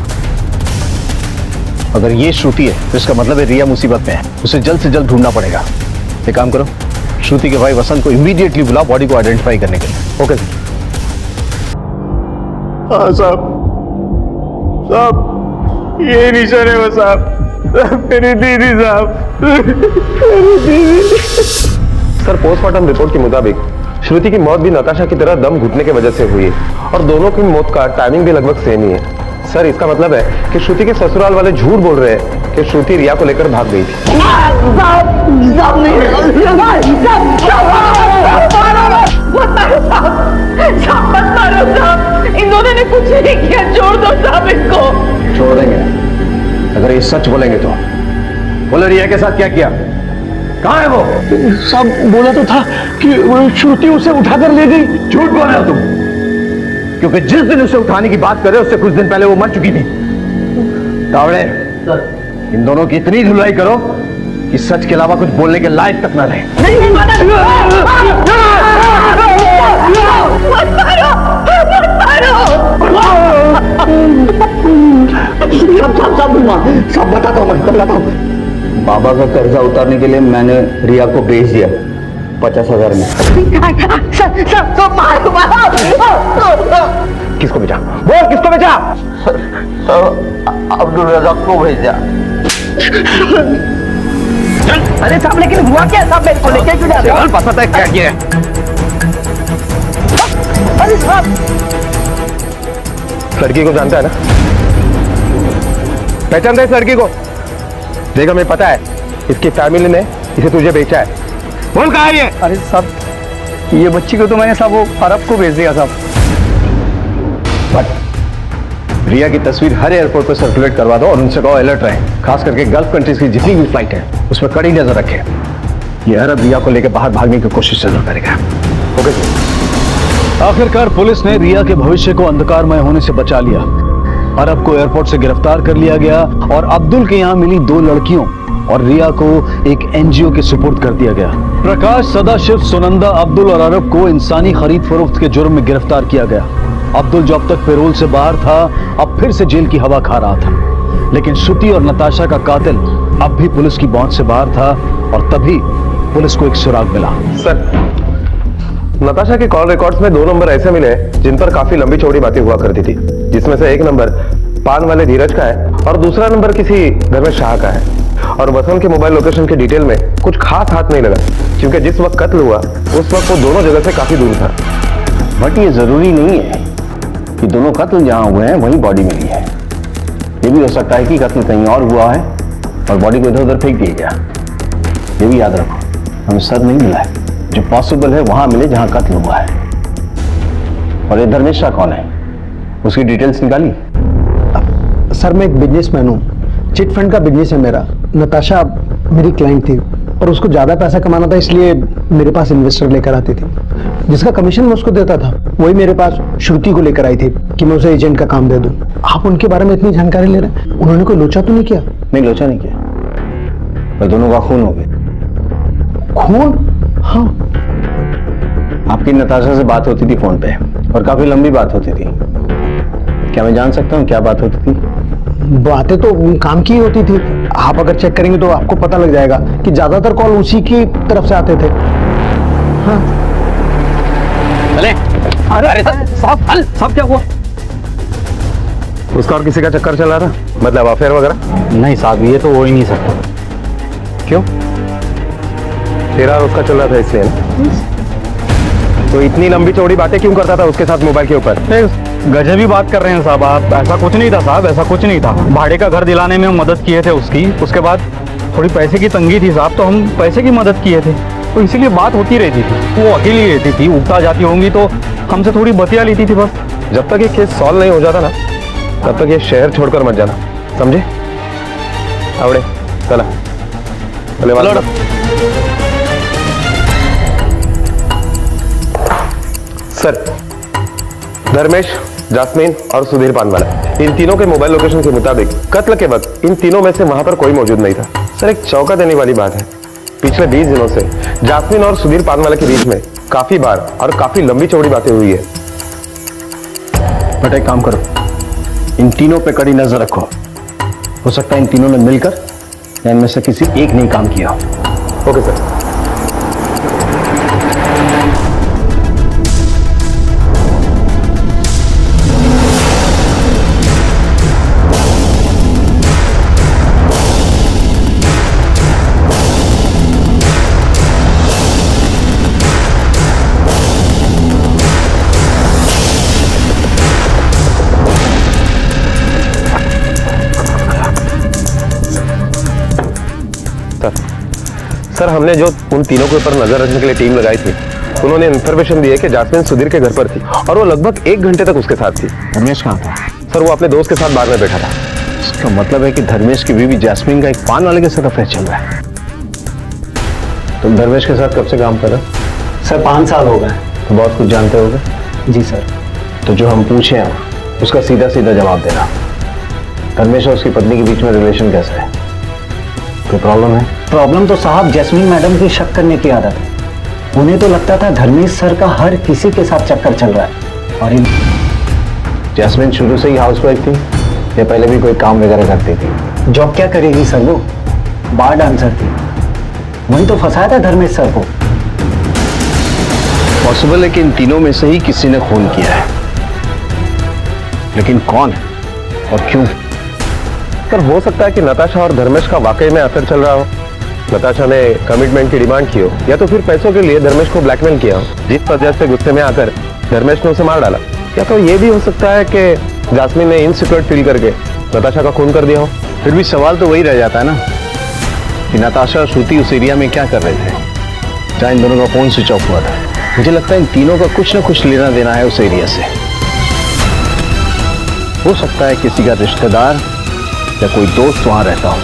अगर ये श्रुति है तो इसका मतलब है रिया मुसीबत में है। उसे जल्द से जल्द ढूंढना पड़ेगा। एक काम करो, श्रुति के भाई वसंत को इमीडिएटली बुलाओ बॉडी को आइडेंटिफाई करने के लिए। Okay sir. हाँ साहब, ये निशान है वो साहब, मेरी दीदी साहब, मेरी दीदी। सर, पोस्टमार्टम रिपोर्ट के मुताबिक श्रुति की मौत भी नताशा की तरह दम घुटने की वजह से हुई है और दोनों की मौत का टाइमिंग भी लगभग सेम ही है। सर, इसका मतलब है कि श्रुति के ससुराल वाले झूठ बोल रहे हैं कि श्रुति रिया को लेकर भाग गई थी। इन दोनों ने कुछ नहीं किया, छोड़ दो साहब इनको। छोड़ देंगे अगर ये सच बोलेंगे तो। बोलो, रिया के साथ क्या किया? कहाँ है वो? साहब, बोला तो था कि श्रुति उसे उठाकर ले गई। झूठ बोल रहे हो तुम, क्योंकि जिस दिन उसे उठाने की बात कर रहे हो उससे कुछ दिन पहले वो मर चुकी थी। तावड़े, इन दोनों की इतनी धुलाई करो कि सच के अलावा कुछ बोलने के लायक तक ना रहे। सब बताता हूँ। बाबा का कर्जा उतारने के लिए मैंने रिया को भेज दिया 50,000 में। किसको बेचा? बोल, किसको बेचा? अब्दुल रज़ाक को भेजा। अरे साहब, लेकिन हुआ क्या साहब? मेरे को लेके क्यों जा रहे हो? पता है क्या किया? अरे साहब, लड़की को जानता है ना? पहचानता है इस लड़की को? देखा, मैं पता है इसकी फैमिली ने इसे तुझे बेचा है। बोल, कहाँ है ये? अरे साहब, ये बच्ची को तो मैंने साहब वो अरब को भेज दिया साहब। रिया की तस्वीर हर एयरपोर्ट पर सर्कुलेट करवा दो और उनसे कहो अलर्ट रहे, खास करके गल्फ कंट्रीज की जितनी भी फ्लाइट है उसमें कड़ी नजर रखे। ये अरब रिया को लेकर बाहर भागने की कोशिश जरूर करेगा। Okay sir. आखिरकार पुलिस ने रिया के भविष्य को अंधकारमय होने से बचा लिया। अरब को एयरपोर्ट से गिरफ्तार कर लिया गया और अब्दुल के यहाँ मिली 2 लड़कियों और रिया को एक एनजीओ के सुपुर्द कर दिया गया। प्रकाश, सदाशिव, सुनंदा, अब्दुल और अरब को इंसानी खरीद फरोख्त के जुर्म में गिरफ्तार किया गया। अब्दुल जो अब तक पैरोल से बाहर था, अब फिर से जेल की हवा खा रहा था। लेकिन श्रुति और नताशा का कातिल अब भी पुलिस की पहुंच से बाहर था और तभी पुलिस को एक सुराग मिला। सर, नताशा के कॉल रिकॉर्ड्स में 2 नंबर ऐसे मिले जिन पर काफी लंबी चौड़ी बातें हुआ करती थी, जिसमें से एक नंबर पान वाले धीरज का है और दूसरा नंबर किसी धर्मेश शाह का है। और वसंत के मोबाइल लोकेशन के डिटेल में कुछ खास हाथ नहीं लगा, क्योंकि जिस वक्त कत्ल हुआ उस वक्त वो दोनों जगह से काफी दूर था। बट ये जरूरी नहीं है कि दोनों कत्ल जहां हुए हैं वहीं बॉडी मिली है। ये भी हो सकता है कि कत्ल कहीं और हुआ है और बॉडी को इधर उधर फेंक दिया गया। ये भी याद रखो, हमें सर नहीं मिला है। जो पॉसिबल है वहां मिले जहां कत्ल हुआ है। और ये धर्मेश शाह कौन है, उसकी डिटेल्स निकाली? सर, मैं एक बिजनेसमैन हूँ, चिट फंड का बिजनेस है मेरा। नताशा मेरी क्लाइंट थी और उसको ज़्यादा पैसा कमाना था, इसलिए मेरे पास इन्वेस्टर लेकर आती थी। जिसका कमीशन मैं उसको देता था वही मेरे पास श्रुति को लेकर आई थी कि मैं उसे एजेंट का काम दे दूँ। आप उनके बारे में इतनी जानकारी ले रहे हैं, उन्होंने कोई लोचा तो नहीं किया? नहीं, लोचा नहीं किया, पर दोनों का खून हो गया। खून? हाँ। आपकी नताशा से बात होती थी फोन पे और काफी लंबी बात होती थी। क्या मैं जान सकता हूँ क्या बात होती थी? बातें तो काम की होती थी। आप अगर चेक करेंगे तो आपको पता लग जाएगा कि ज्यादातर कॉल उसी की तरफ से आते थे। हाँ। चले। अरे साहब क्या हुआ? उसका और किसी का चक्कर चल रहा था, मतलब अफेयर वगैरह? नहीं साहब, ये तो हो ही नहीं सकता। क्यों? तेरा और उसका चल रहा था इसलिए ना? तो इतनी लंबी चौड़ी बातें क्यों करता था उसके साथ मोबाइल के ऊपर? गजबी बात कर रहे हैं साहब आप। ऐसा कुछ नहीं था साहब, ऐसा कुछ नहीं था। भाड़े का घर दिलाने में मदद किए थे उसकी, उसके बाद थोड़ी पैसे की तंगी थी साहब, तो हम पैसे की मदद किए थे, तो इसीलिए बात होती रहती थी। वो अकेली रहती थी, उगता जाती होंगी तो हमसे थोड़ी बतिया लेती थी बस। जब तक ये केस सॉल्व नहीं हो जाता ना, तब तक ये शहर छोड़कर मत जाना, समझे? आवड़े चला चले। सर, धर्मेश, जास्मीन और सुधीर पानवाला, इन तीनों के मोबाइल लोकेशन के मुताबिक कत्ल के वक्त इन तीनों में से वहां पर कोई मौजूद नहीं था। सर, एक चौंका देने वाली बात है, पिछले 20 दिनों से जास्मीन और सुधीर पानवाला के बीच में काफी बार और काफी लंबी चौड़ी बातें हुई है। बट एक काम करो, इन तीनों पे कड़ी नजर रखो। हो सकता है इन तीनों ने मिलकर या इनमें से किसी एक ने काम किया। Okay sir. सर, हमने जो उन तीनों के ऊपर नजर रखने के लिए टीम लगाई थी, उन्होंने इन्फॉर्मेशन दी है कि जास्मिन सुधीर के घर पर थी और वो लगभग 1 घंटे तक उसके साथ थी। धर्मेश कहाँ था? सर, वो अपने दोस्त के साथ बार में बैठा था। इसका मतलब है कि धर्मेश की बीवी जास्मीन का एक पान वाले के साथ अफेयर चल रहा है। तुम धर्मेश के साथ कब से काम कर रहे हो? सर, 5 साल हो गए। तो बहुत कुछ जानते होगे। जी सर। तो जो हम पूछे हैं उसका सीधा सीधा जवाब देना। धर्मेश और उसकी पत्नी के बीच में रिलेशन कैसा है? कोई प्रॉब्लम है? प्रॉब्लम तो साहब जैस्मीन मैडम की शक करने की आदत है। उन्हें तो लगता था धर्मेश सर का हर किसी के साथ चक्कर चल रहा है। और जैस्मीन शुरू से ही हाउसवाइफ थी या पहले भी कोई काम वगैरह करती थी? जॉब क्या करेगी सर, वो बार डांसर थी। वही तो फंसाया था धर्मेश सर को। पॉसिबल है कि इन तीनों में से ही किसी ने खून किया है, लेकिन कौन और क्यों? सर, हो सकता है कि नताशा और धर्मेश का वाकई में अफेयर चल रहा हो। नताशा ने कमिटमेंट की डिमांड की हो, या तो फिर पैसों के लिए धर्मेश को ब्लैकमेल किया हो, जिस वजह से गुस्से में आकर धर्मेश ने उसे मार डाला। या तो ये भी हो सकता है कि जास्मीन ने इनसिक्योर फील करके नताशा का खून कर दिया हो। फिर भी सवाल तो वही रह जाता है ना कि नताशा और श्रुति उस एरिया में क्या कर रहे थे जहां इन दोनों का फोन स्विच ऑफ हुआ था। मुझे लगता है इन तीनों का कुछ ना कुछ लेना देना है उस एरिया से। हो सकता है किसी का रिश्तेदार या कोई दोस्त वहां रहता हो।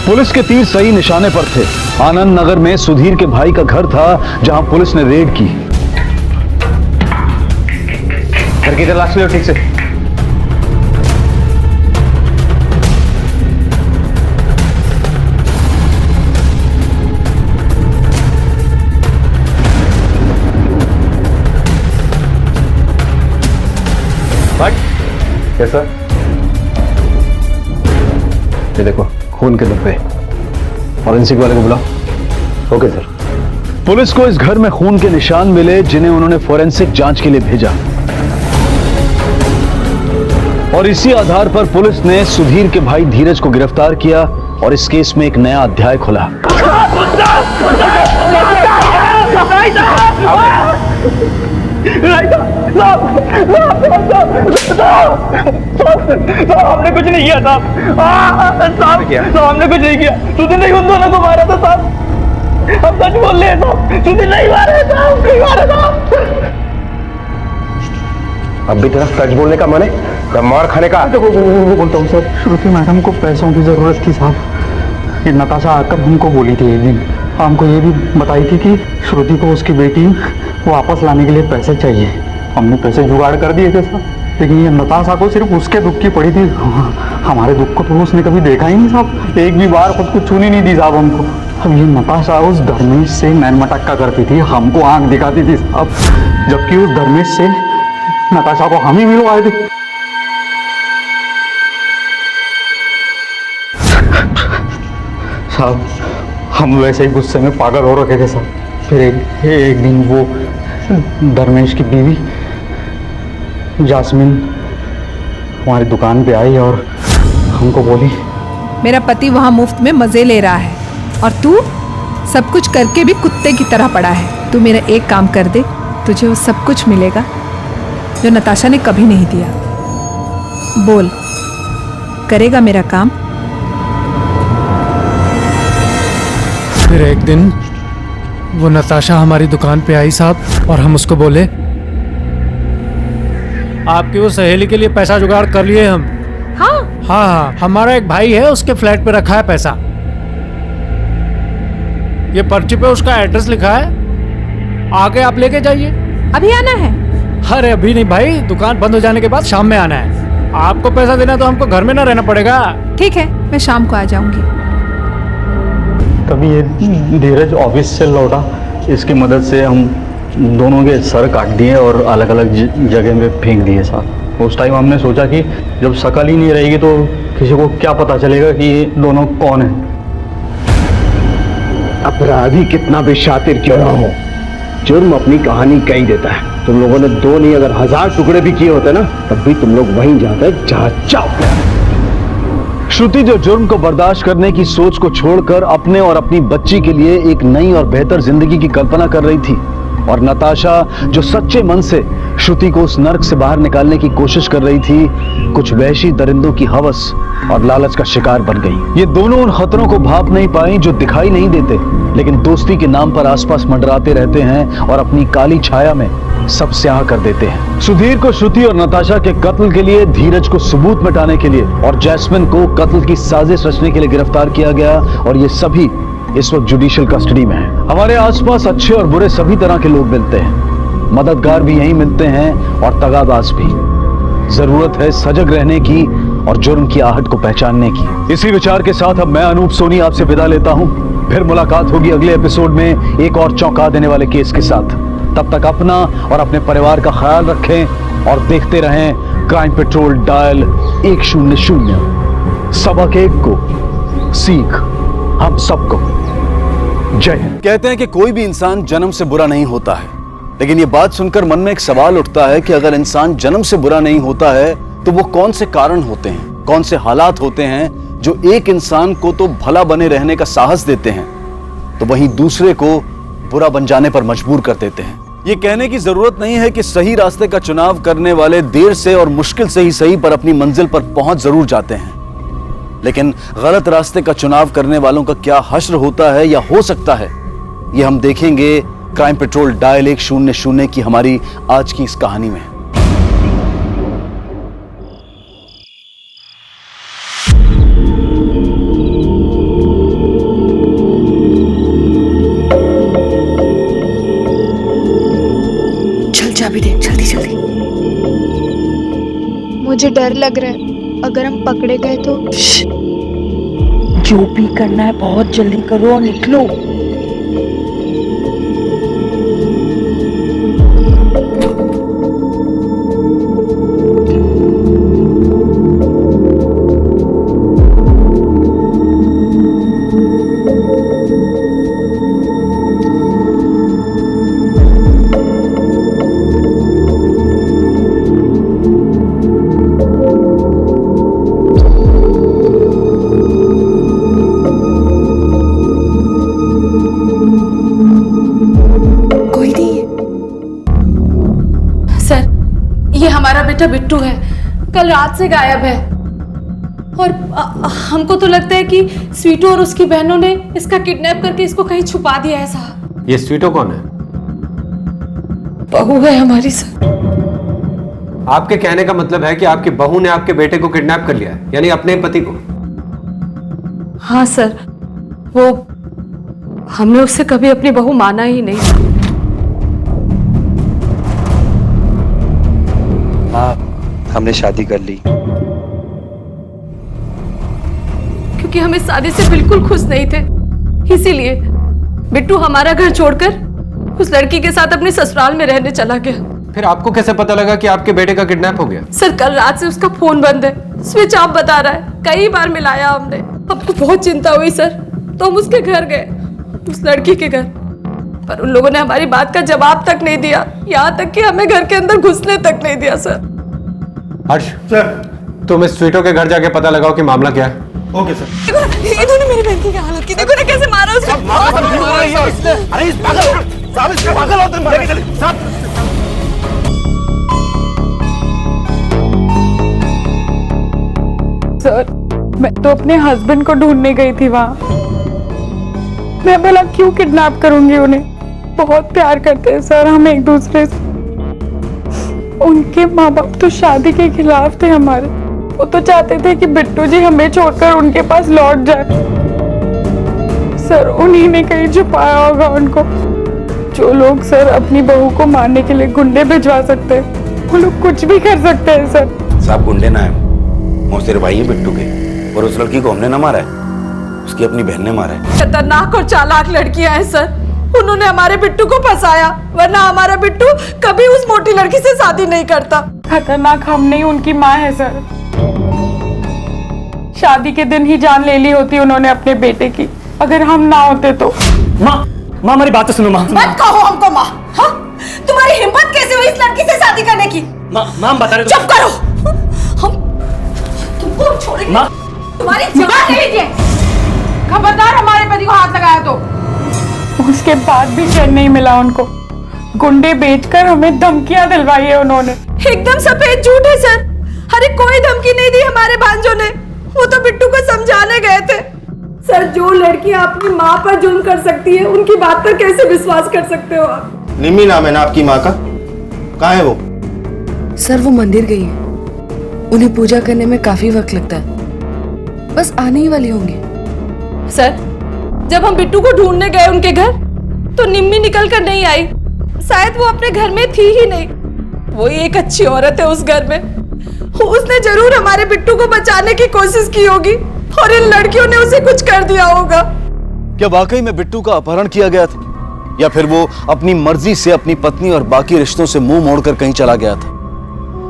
पुलिस के तीर सही निशाने पर थे। आनंद नगर में सुधीर के भाई का घर था जहां पुलिस ने रेड की। घर की तलाश लो ठीक से। कैसा? ये देखो खून के धब्बे। फॉरेंसिक वाले को बुलाओ। Okay sir. पुलिस को इस घर में खून के निशान मिले जिन्हें उन्होंने फोरेंसिक जांच के लिए भेजा, और इसी आधार पर पुलिस ने सुधीर के भाई धीरज को गिरफ्तार किया और इस केस में एक नया अध्याय खुला। हमने कुछ नहीं किया साहब। हमने कुछ नहीं किया। सुधीर नहीं उन दोनों को मारा था साहब। हम सच बोल रहे हैं साहब। सुधीर नहीं मारा साहब, नहीं मारा साहब। अब भी तेरा सच बोलने का मन है या मार खाने का? बोलता हूँ सर, श्रुति मैडम को पैसों की जरूरत थी साहब। ये नताशा आकर हमको बोली थी एक दिन, हमको ये भी बताई थी कि श्रुति को उसकी बेटी वापस लाने के लिए पैसे चाहिए। हमने पैसे जुगाड़ कर दिए थे साहब, लेकिन ये नताशा को सिर्फ उसके दुख की पड़ी थी। हमारे दुख को तो उसने कभी देखा ही नहीं साहब, एक भी बार खुद को छूने नहीं दी साहब हमको। अब ये नताशा उस धर्मेश से नैन मटक्का करती थी, हमको आंख दिखाती थी साहब, जबकि उस धर्मेश से नताशा को हम ही मिलवाए थे। साहब हम वैसे ही गुस्से में पागल हो रखे थे साहब। फिर एक दिन वो धर्मेश की बीवी जास्मिन हमारी दुकान पे आई और हमको बोली, मेरा पति वहाँ मुफ्त में मज़े ले रहा है और तू सब कुछ करके भी कुत्ते की तरह पड़ा है। तू मेरा एक काम कर दे, तुझे वो सब कुछ मिलेगा जो नताशा ने कभी नहीं दिया। बोल, करेगा मेरा काम? फिर एक दिन वो नताशा हमारी दुकान पे आई साहब, और हम उसको बोले, आपकी वो सहेली के लिए पैसा जुगाड़ कर लिए हम। हाँ, हमारा एक भाई है, उसके फ्लैट पे रखा है पैसा। ये पर्ची पे उसका एड्रेस लिखा है, आगे आप लेके जाइए। अभी आना है? अरे अभी नहीं भाई, दुकान बंद हो जाने के बाद शाम में आना है। आपको पैसा देना तो हमको घर में ना रहना पड़ेगा। ठीक है, मैं शाम को आ जाऊंगी। तभी ये धीरज ऑफिस से लौटा, इसकी मदद से हम दोनों के सर काट दिए और अलग अलग जगह में फेंक दिए साथ। उस टाइम हमने सोचा कि जब शकल ही नहीं रहेगी तो किसी को क्या पता चलेगा कि ये दोनों कौन है। अपराधी कितना भी शातिर क्यों ना हो, जुर्म अपनी कहानी कह देता है। तुम लोगों ने 2 नहीं अगर 1000 टुकड़े भी किए होते ना, तब भी तुम लोग वहीं जाते जहां चाहो। श्रुति जो जुर्म को बर्दाश्त करने की सोच को छोड़कर अपने और अपनी बच्ची के लिए एक नई और बेहतर जिंदगी की कल्पना कर रही थी, और नताशा जो सच्चे मन से श्रुति को उस नर्क से बाहर निकालने की कोशिश कर रही थी, कुछ वहशी दरिंदों की हवस और लालच का शिकार बन गई। ये दोनों उन खतरों को भाप नहीं पाई जो दिखाई नहीं देते, लेकिन दोस्ती के नाम पर आसपास मंडराते रहते हैं और अपनी काली छाया में सब स्याह कर देते हैं। सुधीर को श्रुति और नताशा के कत्ल के लिए, धीरज को सबूत मिटाने के लिए और जैस्मिन को कत्ल की साजिश रचने के लिए गिरफ्तार किया गया, और ये सभी इस वक्त जुडिशियल कस्टडी में हैं। हमारे आसपास अच्छे और बुरे सभी तरह के लोग मिलते हैं, मददगार भी यहीं मिलते हैं और तगाबाज भी। जरूरत है सजग रहने की और जुर्म की आहट को पहचानने की। इसी विचार के साथ अब मैं अनूप सोनी आपसे विदा लेता हूं। फिर मुलाकात होगी अगले एपिसोड में एक और चौंका देने वाले केस के साथ। तब तक अपना और अपने परिवार का ख्याल रखें और देखते रहें क्राइम पेट्रोल डायल 100। सबक एक को, सीख हम सबको। जय हिंद। कहते हैं कि कोई भी इंसान जन्म से बुरा नहीं होता है, लेकिन ये बात सुनकर मन में एक सवाल उठता है कि अगर इंसान जन्म से बुरा नहीं होता है तो वो कौन से कारण होते हैं, कौन से हालात होते हैं जो एक इंसान को तो भला बने रहने का साहस देते हैं तो वहीं दूसरे को बुरा बन जाने पर मजबूर कर देते हैं। ये कहने की जरूरत नहीं है कि सही रास्ते का चुनाव करने वाले देर से और मुश्किल से ही सही पर अपनी मंजिल पर पहुंच जरूर जाते हैं, लेकिन गलत रास्ते का चुनाव करने वालों का क्या हश्र होता है या हो सकता है, ये हम देखेंगे क्राइम पेट्रोल डायल 100 की हमारी आज की इस कहानी में। मुझे डर लग रहा है, अगर हम पकड़े गए तो। जो भी करना है बहुत जल्दी करो और निकलो। बेटा बिट्टू है, कल रात से गायब है और हमको तो लगता है कि स्वीटू और उसकी बहनों ने इसका किडनैप करके इसको कहीं छुपा दिया है साहब। ये स्वीटो कौन है? बहू है हमारी सर। आपके कहने का मतलब है कि आपकी बहू ने आपके बेटे को किडनैप कर लिया है, यानी अपने पति को? हाँ सर, वो हमने उससे कभी अपनी बहू माना ही नहीं। हाँ, हमने शादी कर ली क्योंकि हम इस शादी से बिल्कुल खुश नहीं थे, इसीलिए बिट्टू हमारा घर छोड़कर उस लड़की के साथ अपने ससुराल में रहने चला गया। फिर आपको कैसे पता लगा कि आपके बेटे का किडनैप हो गया? सर कल रात से उसका फोन बंद है, स्विच ऑफ बता रहा है, कई बार मिलाया हमने। हमको बहुत चिंता हुई सर, तो हम उसके घर गए, उस लड़की के घर, पर उन लोगों ने हमारी बात का जवाब तक नहीं दिया, यहाँ तक कि हमें घर के अंदर घुसने तक नहीं दिया सर। हर्ष सर, तुम इस स्वीटो के घर जाके पता लगाओ कि मामला क्या है। Okay sir. इन्होंने मेरी बहन की हालत की, देखो ना कैसे मारा उसको। अरे इस पागल औरत ने लेके चली साहब। सर मैं तो अपने हस्बैंड को ढूंढने गई थी वहाँ। मैं भला क्यों किडनैप करूंगी उन्हें? बहुत प्यार करते हैं सर हम एक दूसरे से। उनके माँ बाप तो शादी के खिलाफ थे हमारे, वो तो चाहते थे कि बिट्टू जी हमें छोड़कर उनके पास लौट जाए। सर उन्हीं ने कहीं छुपाया होगा उनको। जो लोग सर अपनी बहू को मारने के लिए गुंडे भिजवा सकते हैं, वो लोग कुछ भी कर सकते हैं सर। साहब गुंडे ना है, मौसेरे भाई है बिट्टू के, और उस लड़की को हमने ना मारा है, उसकी अपनी बहन ने मारा है। खतरनाक और चालाक लड़कियां हैं सर, उन्होंने हमारे बिट्टू को फंसाया, वरना हमारा बिट्टू कभी उस मोटी लड़की से शादी नहीं करता। खतरनाक हम नहीं, उनकी माँ है सर। शादी के दिन ही जान ले ली होती उन्होंने अपने बेटे की, अगर हम ना होते तो। माँ हमारी बात तो सुनो माँ। मत कहो हमको माँ। हाँ? तुम्हारी हिम्मत कैसे हुई इस लड़की से शादी करने की? माँ बता रहे। चुप करो, हम तुमको छोड़ेंगे। तुम्हारी जान ले लीजिए, खबरदार हमारे पति को हाथ लगाया तो। उसके बाद भी चैन नहीं मिला उनको, गुंडे बेचकर हमें धमकियां दिलवाई है उन्होंने। एकदम सफेद झूठ है सर, अरे कोई धमकी नहीं दी हमारे भांजों ने, वो तो बिट्टू को समझाने गए थे। सर जो लड़की अपनी माँ पर जुल्म कर सकती है, उनकी बात पर कैसे विश्वास कर सकते हो आप? निम्मी नाम है ना आपकी माँ का, कहाँ है वो? सर वो मंदिर गई है, उन्हें पूजा करने में काफी वक्त लगता है, बस आने ही वाली होंगी। सर जब हम बिट्टू को ढूंढने गए उनके घर, तो निम्मी निकल कर नहीं आई, शायद वो अपने घर में थी ही नहीं। वो एक अच्छी औरत है उस घर में, उसने जरूर हमारे बिट्टू को बचाने की कोशिश की होगी और इन लड़कियों ने उसे कुछ कर दिया होगा। क्या वाकई में बिट्टू का अपहरण किया गया था, या फिर वो अपनी मर्जी से अपनी पत्नी और बाकी रिश्तों से मुंह मोड़कर कहीं चला गया था?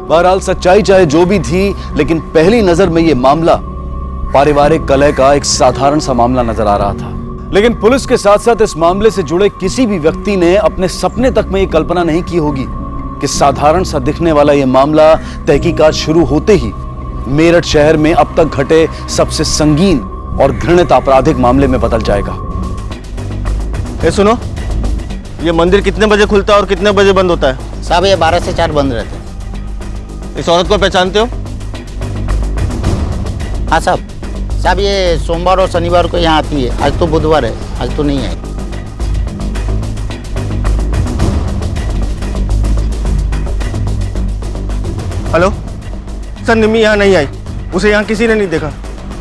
बहरहाल सच्चाई चाहे जो भी थी, लेकिन पहली नजर में ये मामला पारिवारिक कलह का एक साधारण सा मामला नजर आ रहा था। लेकिन पुलिस के साथ साथ इस मामले से जुड़े किसी भी व्यक्ति ने अपने सपने तक में ये कल्पना नहीं की होगी कि साधारण सा दिखने वाला ये मामला तहकीकात शुरू होते ही मेरठ शहर में अब तक घटे सबसे संगीन और घृणित आपराधिक मामले में बदल जाएगा। ए सुनो, ये मंदिर कितने बजे खुलता है और कितने बजे बंद होता है? साहब ये 12 से 4 बंद रहते हैं। इस औरत को पहचानते हो? हाँ साहब ये सोमवार और शनिवार को यहाँ आती है, आज तो बुधवार है, आज तो नहीं आई। हेलो सर, निम्मी यहाँ नहीं आई, उसे यहाँ किसी ने नहीं देखा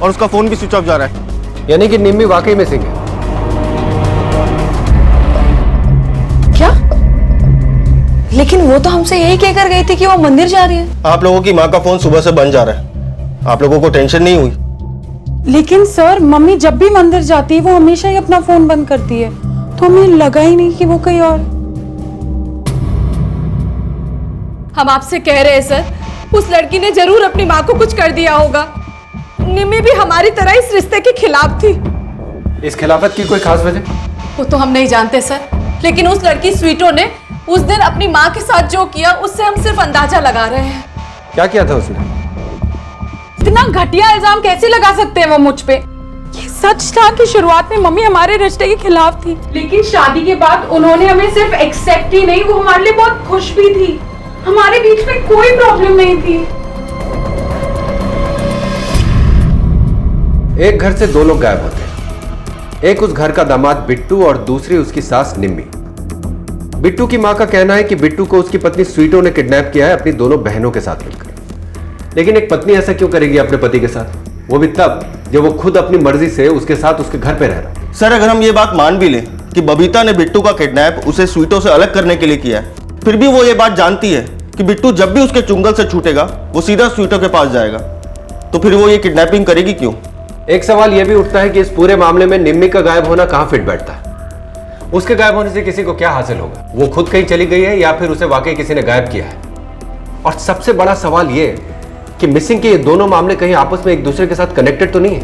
और उसका फोन भी स्विच ऑफ जा रहा है। यानी कि निम्मी वाकई में सिंह है। लेकिन वो तो हमसे यही कहकर गई थी कि वो मंदिर जा रही है। आप लोगों की माँ का फोन सुबह से बंद जा रहा है, आप लोगों को टेंशन नहीं हुई? लेकिन सर मम्मी जब भी मंदिर जाती है वो हमेशा ही अपना फोन बंद करती है, तो हमें लगा ही नहीं कि वो कहीं और। हम आपसे कह रहे हैं सर, उस लड़की ने जरूर अपनी माँ को कुछ कर दिया होगा। निम्मी भी हमारी तरह इस रिश्ते के खिलाफ थी। इस खिलाफत की कोई खास वजह? वो तो हम नहीं जानते सर, लेकिन उस लड़की स्वीटो ने उस दिन अपनी माँ के साथ जो किया उससे हम सिर्फ अंदाजा लगा रहे हैं। क्या किया था उसने? इतना घटिया इल्जाम कैसे लगा सकते हैं वो मुझ पे? ये सच था कि शुरुआत में मम्मी हमारे रिश्ते के खिलाफ थी, लेकिन शादी के बाद उन्होंने हमें सिर्फ एक्सेप्ट ही नहीं, वो हमारे लिए बहुत खुश भी थी। हमारे बीच में कोई प्रॉब्लम नहीं थी। एक घर से दो लोग गायब होते हैं, एक उस घर का दामाद बिट्टू और दूसरी उसकी सास निम्मी। बिट्टू की मां का कहना है कि बिट्टू को उसकी पत्नी स्वीटो ने किडनैप किया है अपनी दोनों बहनों के साथ मिलकर। लेकिन एक पत्नी ऐसा क्यों करेगी अपने पति के साथ, वो भी तब जब वो खुद अपनी मर्जी से उसके साथ उसके घर पे रह रहा है। सर अगर हम ये बात मान भी लें कि बबीता ने बिट्टू का किडनैप उसे स्वीटो से अलग करने के लिए किया है, फिर भी वो ये बात जानती है कि बिट्टू जब भी उसके चुंगल से छूटेगा वो सीधा स्वीटो के पास जाएगा, तो फिर वो ये किडनैपिंग करेगी क्यों? एक सवाल यह भी उठता है कि इस पूरे मामले में निम्मी का गायब होना कहां फिट बैठता है? उसके गायब होने से किसी को क्या हासिल होगा? वो खुद कहीं चली गई है या फिर उसे वाकई किसी ने गायब किया है? और सबसे बड़ा सवाल यह कि मिसिंग के ये दोनों मामले कहीं आपस में एक दूसरे के साथ कनेक्टेड तो नहीं है?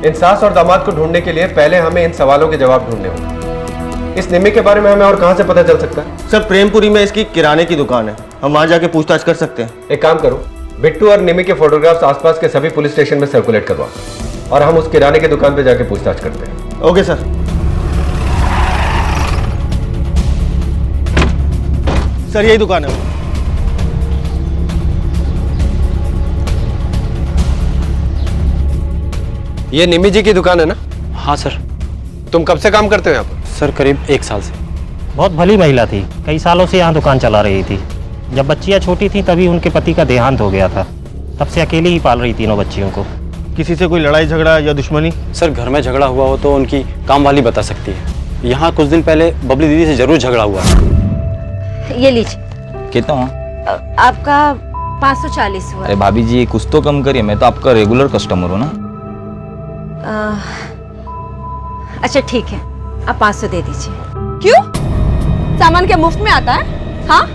इन सास और दामाद को ढूंढने के लिए पहले हमें इन सवालों के जवाब ढूंढने होंगे। इस निम्मी के बारे में हमें और कहां से पता चल सकता है? सर प्रेमपुरी में इसकी किराने की दुकान है, हम वहां जाके पूछताछ कर सकते हैं। एक काम करो, बिट्टू और निम्मी के फोटोग्राफ्स आसपास के सभी पुलिस स्टेशन में सर्कुलेट करवाओ और हम उस किराने की दुकान पे जाके पूछताछ करते हैं। Okay sir. सर यही दुकान है। ये निम्मी जी की दुकान है ना? हाँ सर। तुम कब से काम करते हो यहाँ पर? सर करीब 1 साल से। बहुत भली महिला थी, कई सालों से यहाँ दुकान चला रही थी। जब बच्चियाँ छोटी थी तभी उनके पति का देहांत हो गया था, तब से अकेली ही पाल रही तीनों बच्चियों को। किसी से कोई लड़ाई झगड़ा या दुश्मनी? सर घर में झगड़ा हुआ हो तो उनकी काम वाली बता सकती है। यहाँ कुछ दिन पहले बबली दीदी से जरूर झगड़ा हुआ। ये लीजिए। कितना? आपका 540 हुआ। अरे भाभी जी कुछ तो कम करिए, मैं तो आपका रेगुलर कस्टमर हूँ ना। अच्छा ठीक है, आप 500 दे दीजिए। क्यों? सामान क्या मुफ्त में आता है? हाँ,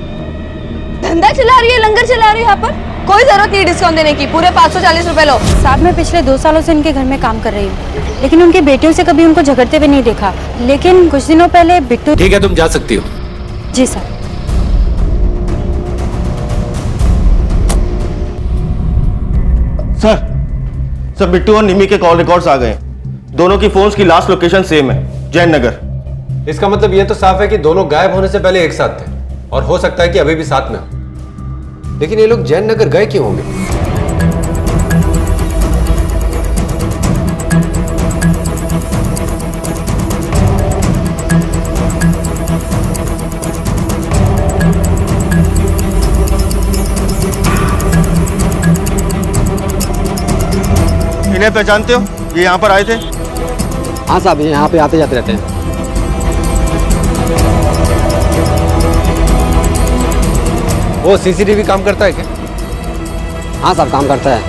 धंधा चला रही है, लंगर चला रही है यहाँ पर, कोई जरूरत नहीं डिस्काउंट देने की। पूरे 540 रुपए लो। साहब मैं पिछले 2 सालों से इनके घर में काम कर रही हूँ, लेकिन उनकी बेटियों से कभी उनको झगड़ते हुए नहीं देखा। लेकिन कुछ दिनों पहले बिट्टू। ठीक है तुम जा सकती हो। जी सर। सर बिट्टू और निम्मी के कॉल रिकॉर्ड्स आ गए हैं। दोनों की फोन्स की लास्ट लोकेशन सेम है, जैन नगर। इसका मतलब ये तो साफ है कि दोनों गायब होने से पहले एक साथ थे और हो सकता है कि अभी भी साथ में हो। लेकिन ये लोग जैन नगर गए क्यों होंगे? इन्हें पहचानते हो? ये यहाँ पर आए थे? हाँ साहब, यहाँ पे आते जाते रहते हैं। वो सीसीटीवी काम करता है क्या? हाँ साहब काम करता है।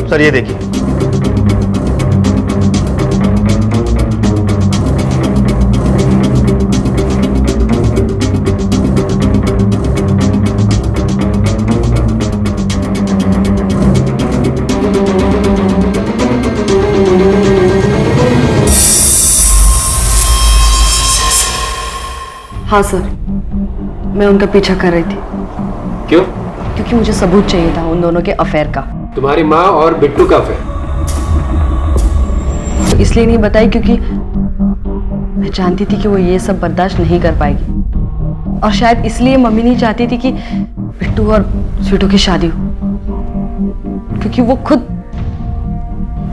सर ये देखिए। हाँ सर, मैं उनका पीछा कर रही थी। क्यों? क्योंकि मुझे सबूत चाहिए था उन दोनों के अफेयर का। तुम्हारी माँ और बिट्टू का अफेयर? इसलिए नहीं बताई क्योंकि मैं जानती थी कि वो ये सब बर्दाश्त नहीं कर पाएगी, और शायद इसलिए मम्मी नहीं चाहती थी कि बिट्टू और स्वीटू की शादी हो, क्योंकि वो खुद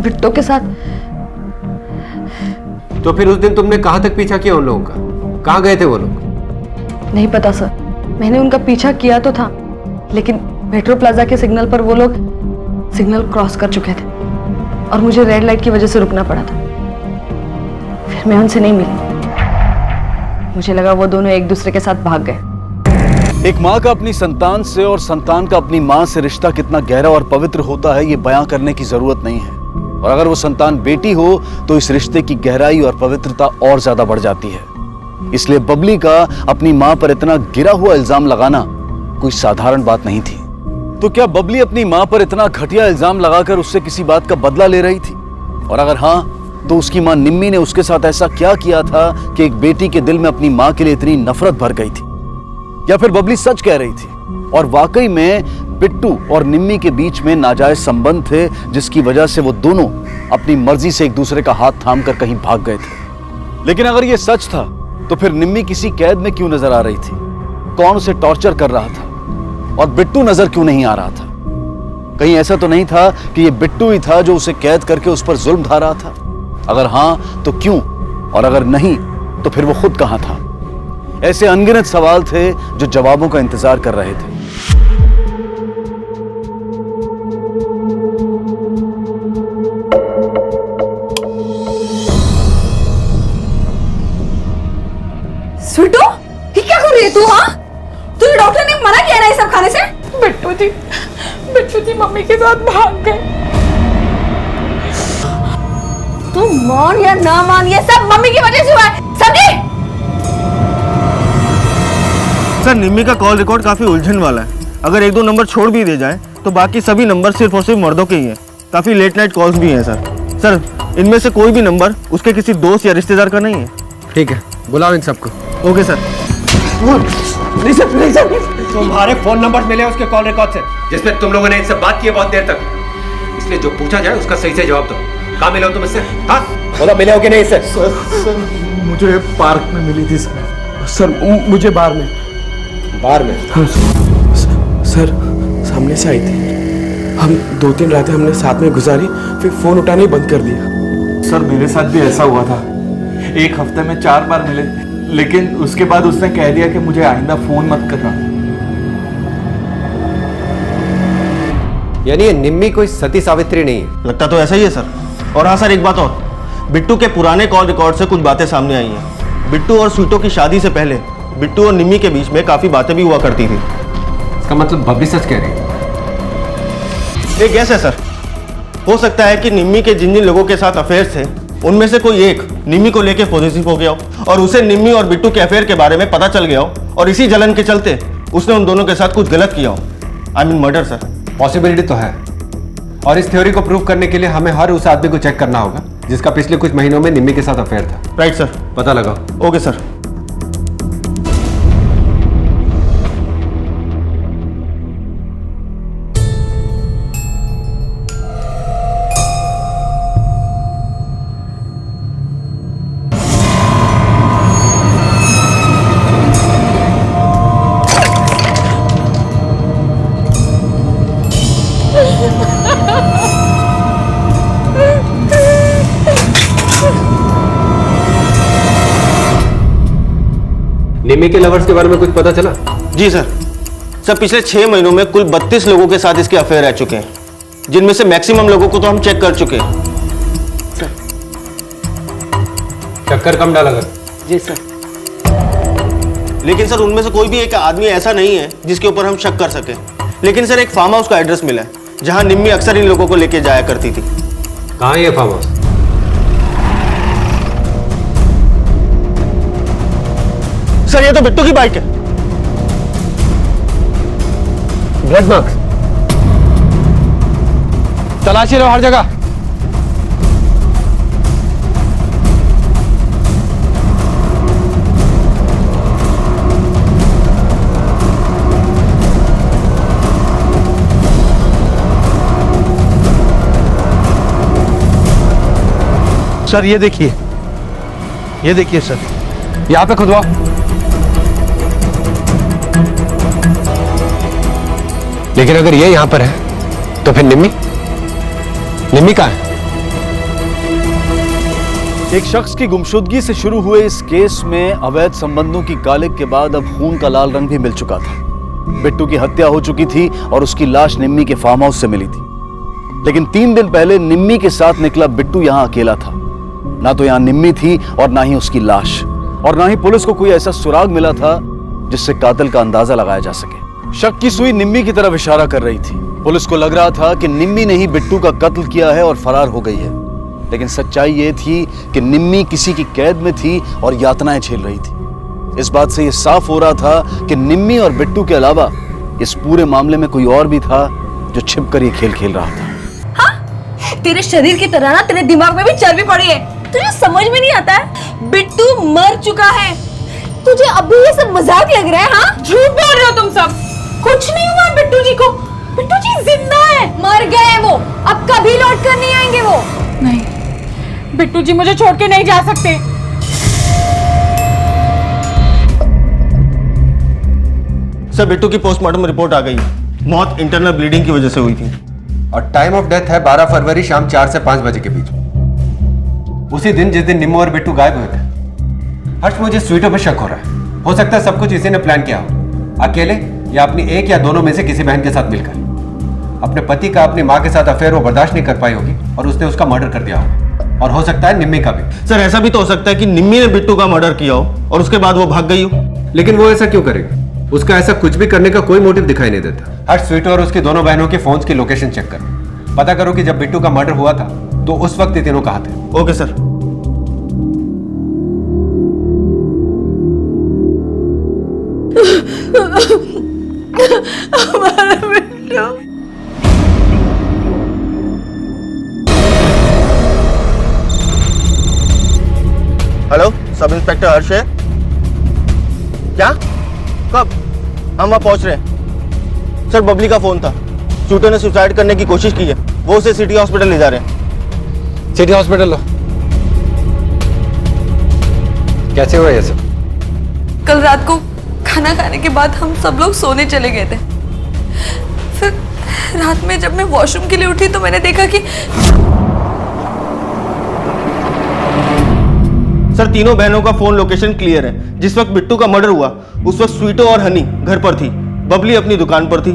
बिट्टू के साथ। तो फिर उस दिन तुमने कहां तक पीछा किया उन लोगों का? कहां गए थे वो लोग? नहीं पता सर, मैंने उनका पीछा किया तो था, लेकिन मेट्रो प्लाजा के सिग्नल पर वो लोग सिग्नल क्रॉस कर चुके थे। और मुझे रेड लाइट की वजह से रुकना पड़ा था। फिर मैं उनसे नहीं मिली। मुझे लगा वो दोनों एक दूसरे के साथ भाग गए। एक माँ का अपनी संतान से और संतान का अपनी माँ से रिश्ता कितना गहरा और पवित्र होता है ये बयां करने की जरूरत नहीं है। और अगर वो संतान बेटी हो तो इस रिश्ते की गहराई और पवित्रता और ज्यादा बढ़ जाती है। इसलिए बबली का अपनी माँ पर इतना गिरा हुआ इल्जाम लगाना कोई साधारण बात नहीं थी। तो क्या बबली अपनी माँ पर इतना घटिया इल्जाम लगाकर उससे किसी बात का बदला ले रही थी? और अगर हाँ, तो उसकी माँ निम्मी ने उसके साथ ऐसा क्या किया था कि एक बेटी के दिल में अपनी माँ के लिए इतनी नफरत भर गई थी? या फिर बबली सच कह रही थी और वाकई में बिट्टू और निम्मी के बीच में नाजायज संबंध थे, जिसकी वजह से वो दोनों अपनी मर्जी से एक दूसरे का हाथ थामकर कहीं भाग गए थे? लेकिन अगर ये सच था तो फिर निम्मी किसी कैद में क्यों नजर आ रही थी? कौन उसे टॉर्चर कर रहा था और बिट्टू नजर क्यों नहीं आ रहा था? कहीं ऐसा तो नहीं था कि ये बिट्टू ही था जो उसे कैद करके उस पर जुल्म ढा रहा था? अगर हां तो क्यों, और अगर नहीं तो फिर वो खुद कहां था? ऐसे अनगिनत सवाल थे जो जवाबों का इंतजार कर रहे थे। स्वीटू, ये क्या कर रही है तू? हाँ, तुझे डॉक्टर ने मना किया ना ये सब खाने से? बिट्टू जी मम्मी के साथ भाग गए। तू मान या ना मान, ये सब मम्मी की वजह से हुआ है, समझी? सर, निम्मी का कॉल रिकॉर्ड काफी उलझन वाला है। अगर एक दो नंबर छोड़ भी दे जाए तो बाकी सभी नंबर सिर्फ और सिर्फ मर्दों के ही हैं। काफी लेट नाइट कॉल्स भी हैं सर। इनमें से कोई भी नंबर उसके किसी दोस्त या रिश्तेदार का नहीं है। ठीक है, बुलाओ इन सबको। Okay sir. नहीं सर, तुम्हारे फोन नंबर मिले उसके कॉल रिकॉर्ड से जिसमें तुम लोगों ने इनसे बात की है बहुत देर तक। इसलिए जो पूछा जाए उसका सही से जवाब दो। कहाँ मिले हो तुम इससे? हाँ, बोलो, मिले हो कि नहीं इससे? सर, मुझे पार्क में मिली थी सर। मुझे बार में। हाँ, सर, सामने से आई थी। हम 2-3 रातें हमने साथ में गुजारी, फिर फोन उठाना ही बंद कर दिया। सर, मेरे साथ भी ऐसा हुआ था। एक हफ्ते में 4 बार मिले, लेकिन उसके बाद उसने कह दिया कि मुझे आइंदा फोन मत करना। यानी ये निम्मी कोई सती सावित्री नहीं है? लगता तो ऐसा ही है सर। और हाँ सर, एक बात और, बिट्टू के पुराने कॉल रिकॉर्ड से कुछ बातें सामने आई हैं। बिट्टू और स्वीटो की शादी से पहले बिट्टू और निम्मी के बीच में काफी बातें भी हुआ करती थी। इसका मतलब बबली सच कह रही है? एक गैस है सर। हो सकता है कि निम्मी के जिन जिन लोगों के साथ अफेयर थे उनमें से कोई एक निम्मी को लेकर पॉजिटिव हो गया हो और उसे निम्मी और बिट्टू के अफेयर के बारे में पता चल गया हो और इसी जलन के चलते उसने उन दोनों के साथ कुछ गलत किया हो। I mean murder sir. Possibility तो है, और इस थ्योरी को प्रूव करने के लिए हमें हर उस आदमी को चेक करना होगा जिसका पिछले कुछ महीनों में निम्मी के साथ अफेयर था। Right sir. पता लगाओ। Okay sir. निम्मी के लवर्स के बारे में कुछ पता चला? जी सर। पिछले 6 महीनों में कुल 32 लोगों के साथ इसके अफेयर रह चुके हैं, जिनमें से मैक्सिमम लोगों को तो हम चेक कर चुके हैं। चक्कर कम डाला कर। जी सर। लेकिन सर, उनमें से कोई भी एक आदमी ऐसा नहीं है जिसके ऊपर हम शक कर सके। लेकिन सर, एक फार्म हाउस का एड्रेस मिला है जहां निम्मी अक्सर इन लोगों को लेके जाया करती थी। कहाँ है ये फार्म हाउस? सर, ये तो बिट्टू की बाइक है। Blood marks. तलाशी लो हर जगह। सर, ये देखिए सर, यहां पे खुदवाओ। लेकिन अगर ये यहां पर है तो फिर निम्मी कहां है? एक शख्स की गुमशुदगी से शुरू हुए इस केस में अवैध संबंधों की गालिब के बाद अब खून का लाल रंग भी मिल चुका था। बिट्टू की हत्या हो चुकी थी और उसकी लाश निम्मी के फार्म हाउस से मिली थी। लेकिन 3 दिन पहले निम्मी के साथ निकला बिट्टू यहां अकेला था। ना तो यहां निम्मी थी और ना ही उसकी लाश, और ना ही पुलिस को कोई ऐसा सुराग मिला था जिससे कातिल का अंदाजा लगाया जा सके। शक की सुई निम्मी की तरफ इशारा कर रही थी। पुलिस को लग रहा था कि निम्मी ने ही बिट्टू का कत्ल किया है और फरार हो गई है, लेकिन सच्चाई यह थी कि निम्मी किसी की कैद में थी और यातनाएं झेल रही थी। इस बात से यह साफ हो रहा था कि निम्मी और बिट्टू के अलावा इस पूरे मामले में कोई और भी था जो छिपकर ये खेल खेल रहा था। हाँ? तेरे शरीर की तरह ना तेरे दिमाग में भी चर्बी पड़ी है। तुझे समझ में नहीं आता है, बिट्टू मर चुका है। तुझे अभी ये सब मजाक लग रहा है? हाँ, झूठ बोल रहे हो तुम सब। कुछ नहीं हुआ बिट्टू जी को। बिट्टू जी जिंदा है। मर गए वो, अब कभी लौट कर नहीं आएंगे वो। नहीं, बिट्टू जी मुझे छोड़ के नहीं जा सकते। सर, बिट्टू की पोस्टमार्टम रिपोर्ट आ गई। मौत इंटरनल ब्लीडिंग की वजह से हुई थी और टाइम ऑफ डेथ है 12 फरवरी शाम 4 से 5 बजे के बीच, उसी दिन जिस दिन निम्मो और बिट्टू गायब हुए थे। हर्ष, मुझे स्वीटो पे शक हो रहा है। हो सकता है सब कुछ इसी ने प्लान किया हो, अकेले या अपनी एक या दोनों में से किसी बहन के साथ मिलकर। अपने पति का अपनी माँ के साथ अफेयर वो बर्दाश्त नहीं कर पाई होगी और उसने उसका मर्डर कर दिया होगा, और हो सकता है निम्मी का भी। सर, ऐसा भी तो हो सकता है कि निम्मी ने बिट्टू का मर्डर किया हो और उसके बाद वो भाग गई हो। लेकिन वो ऐसा क्यों करेगा? उसका ऐसा कुछ भी करने का कोई मोटिव दिखाई नहीं देता। हर्ष, स्वीटो और उसकी दोनों बहनों के फोन्स की लोकेशन चेक करो। पता करो कि जब बिट्टू का मर्डर हुआ था तो उस वक्त ये तीनों कहाँ थे। Okay sir. हमारा बिट्टू। हेलो, सब इंस्पेक्टर हर्ष है क्या? कब? हम वहां पहुंच रहे हैं। सर, बबली का फोन था। शूटर ने सुसाइड करने की कोशिश की है, वो उसे सिटी हॉस्पिटल ले जा रहे हैं। सिटी हॉस्पिटल लो। कैसे हुआ ये सब? कल रात को खाना खाने के बाद हम सब लोग सोने चले गए थे। फिर रात में जब मैं वॉशरूम के लिए उठी तो मैंने देखा कि सर, तीनों बहनों का फोन लोकेशन क्लियर है। जिस वक्त बिट्टू का मर्डर हुआ उस वक्त स्वीटो और हनी घर पर थी, बबली अपनी दुकान पर थी।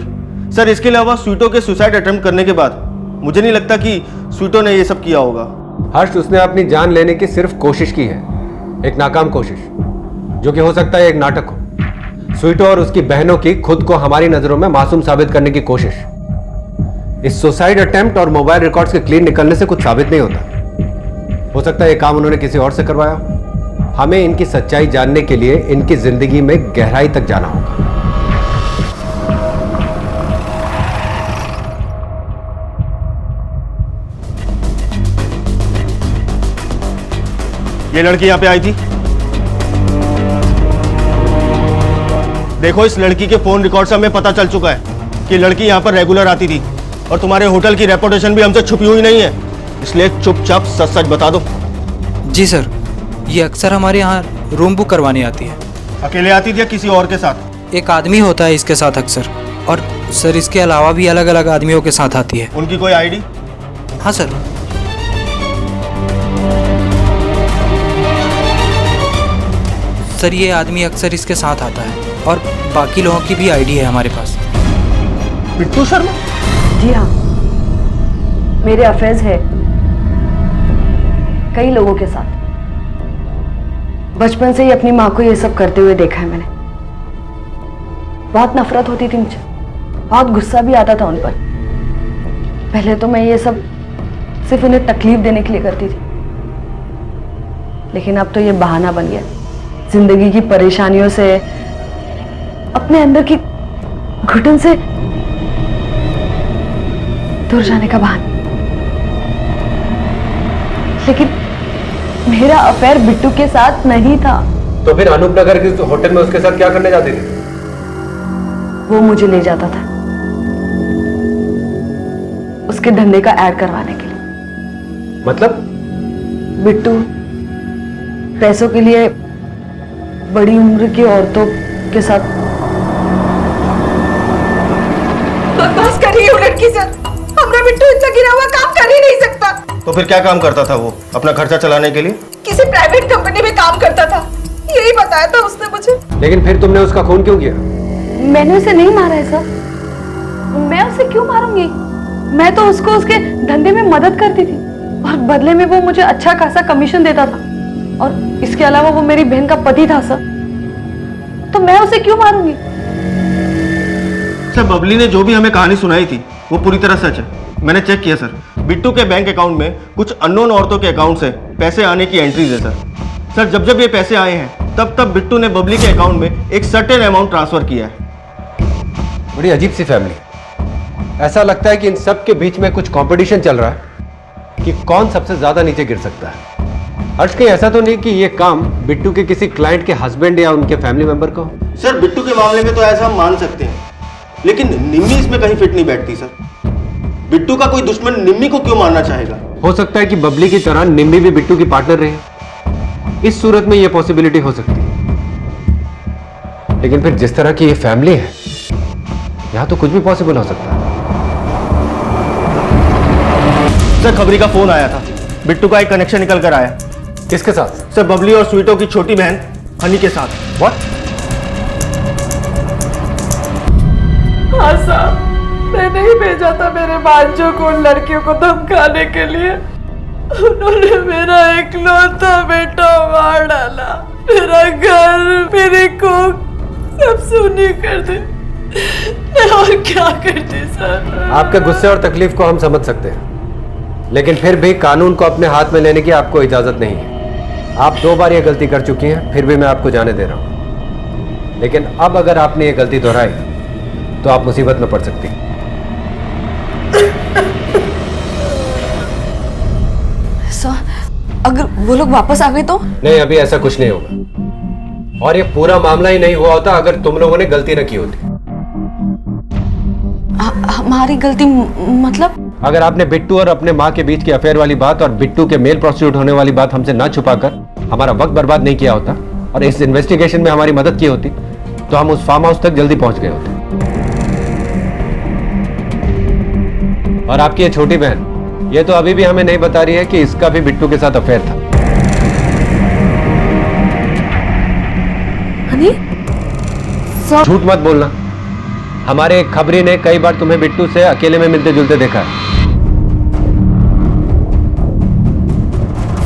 सर, इसके अलावा स्वीटो के सुसाइड अटेम्प्ट करने के बाद मुझे नहीं लगता कि स्वीटो ने ये सब किया होगा। हर्ष, उसने अपनी जान लेने की सिर्फ कोशिश की है, एक नाकाम कोशिश, जो कि हो सकता है एक नाटक हो। स्वीटो और उसकी बहनों की खुद को हमारी नजरों में मासूम साबित करने की कोशिश। इस सुसाइड अटेम्प्ट और मोबाइल रिकॉर्ड्स के क्लीन निकलने से कुछ साबित नहीं होता। हो सकता है ये काम उन्होंने किसी और से करवाया। हमें इनकी सच्चाई जानने के लिए इनकी जिंदगी में गहराई तक जाना होगा। ये लड़की यहाँ पे आई थी। देखो, इस लड़की के फोन रिकॉर्ड से हमें पता चल चुका है कि लड़की यहाँ पर रेगुलर आती थी और तुम्हारे होटल की रेपुटेशन भी हमसे छुपी हुई नहीं है, इसलिए चुपचाप सच सच बता दो। जी सर, ये अक्सर हमारे यहाँ रूम बुक करवाने आती है। अकेले आती थी या किसी और के साथ? एक आदमी होता है इसके साथ अक्सर, और सर इसके अलावा भी अलग अलग आदमियों के साथ आती है। उनकी कोई आईडी? हाँ सर। सर, ये आदमी अक्सर इसके साथ आता है और बाकी लोगों की भी आईडी है हमारे पास। बिट्टू शर्मा? जी हाँ, मेरे अफेयर्स है कई लोगों के साथ। बचपन से ही अपनी माँ को ये सब करते हुए देखा है मैंने। बहुत नफरत होती थी मुझे, बहुत गुस्सा भी आता था उन पर। पहले तो मैं ये सब सिर्फ उन्हें तकलीफ देने के लिए करती थी, लेकिन अब तो ये बहाना बन गया जिंदगी की परेशानियों से, अपने अंदर की घुटन से दूर जाने का बहाना। लेकिन मेरा अफेयर बिट्टू के साथ नहीं था। तो फिर अनूप नगर के होटल में उसके साथ क्या करने जाती थी? वो मुझे ले जाता था उसके धंधे का ऐड करवाने के लिए। मतलब? बिट्टू पैसों के लिए बड़ी उम्र की औरतों के साथ बकवास कर रही है लड़की से। हमरा बिट्टू इतना गिरा हुआ काम कर ही नहीं सकता। तो फिर क्या काम करता था वो अपना खर्चा चलाने के लिए? किसी प्राइवेट कंपनी में काम करता था, यही बताया था उसने मुझे। लेकिन फिर तुमने उसका खून क्यों किया? मैंने उसे नहीं मारा है सर। मैं उसे क्यों मारूंगी? मैं तो उसको उसके धंधे में मदद करती थी और बदले में वो मुझे अच्छा खासा कमीशन देता था, और इसके अलावा वो मेरी बहन का पति था सर, तो मैं उसे क्यों मारूंगी? सर बबली ने जो भी हमें कहानी सुनाई थी वो पूरी तरह सच है। मैंने चेक किया सर, बिट्टू के बैंक अकाउंट में कुछ अननोन औरतों के अकाउंट से पैसे आने की एंट्रीज है सर। जब जब ये पैसे आए हैं तब बिट्टू ने बबली के अकाउंट में एक सर्टेन अमाउंट ट्रांसफर किया है। बड़ी अजीब सी फैमिली, ऐसा लगता है कि इन सब के बीच में कुछ कंपटीशन चल रहा है कि कौन सबसे ज्यादा नीचे गिर सकता है। हर्ष कहीं ऐसा तो नहीं कि ये काम बिट्टू के किसी क्लाइंट के हस्बैंड या उनके फैमिली मेंबर को? सर बिट्टू के मामले में तो ऐसा हम मान सकते हैं, लेकिन निम्मी इसमें कहीं फिट नहीं बैठती सर। बिट्टू का कोई दुश्मन निम्मी को क्यों मारना चाहेगा? हो सकता है कि बबली की तरह निम्मी भी बिट्टू की पार्टनर रहे। इस सूरत में यह पॉसिबिलिटी हो सकती है, लेकिन फिर जिस तरह की ये फैमिली है, यहां तो कुछ भी पॉसिबल हो सकता है। सर खबरी का फोन आया था, बिट्टू का एक कनेक्शन निकल कर आया। किसके साथ? सर बबली और स्वीटो की छोटी बहन हनी के साथ। व्हाट? हाँ साहब, मैंने ही भेजा था मेरे भांजों को उन लड़कियों को धमकाने के लिए। उन्होंने मेरा इकलौता बेटा मार डाला, मेरा घर, मेरी कोख सब सुनी कर दी। और क्या करती सर? आपके गुस्से और तकलीफ को हम समझ सकते हैं, लेकिन फिर भी कानून को अपने हाथ में लेने की आपको इजाजत नहीं है। आप 2 बार ये गलती कर चुकी हैं, फिर भी मैं आपको जाने दे रहा हूं। लेकिन अब अगर आपने ये गलती दोहराई तो आप मुसीबत में पड़ सकती हैं। अगर वो लोग वापस आ गए तो? नहीं, अभी ऐसा कुछ नहीं होगा, और ये पूरा मामला ही नहीं हुआ होता अगर तुम लोगों ने गलती न की होती। हमारी गलती मतलब? अगर आपने बिट्टू और अपने माँ के बीच की अफेयर वाली बात और बिट्टू के मेल प्रोस्टिट्यूट होने वाली बात हमसे ना छुपाकर हमारा वक्त बर्बाद नहीं किया होता और इस इन्वेस्टिगेशन में हमारी मदद की होती, तो हम उस फार्म हाउस तक जल्दी पहुंच गए होते। और आपकी ये छोटी बहन, ये तो अभी भी हमें नहीं बता रही है कि इसका भी बिट्टू के साथ अफेयर था। हनी? झूठ मत बोलना। हमारे एक खबरी ने कई बार तुम्हें बिट्टू से अकेले में मिलते जुलते देखा है।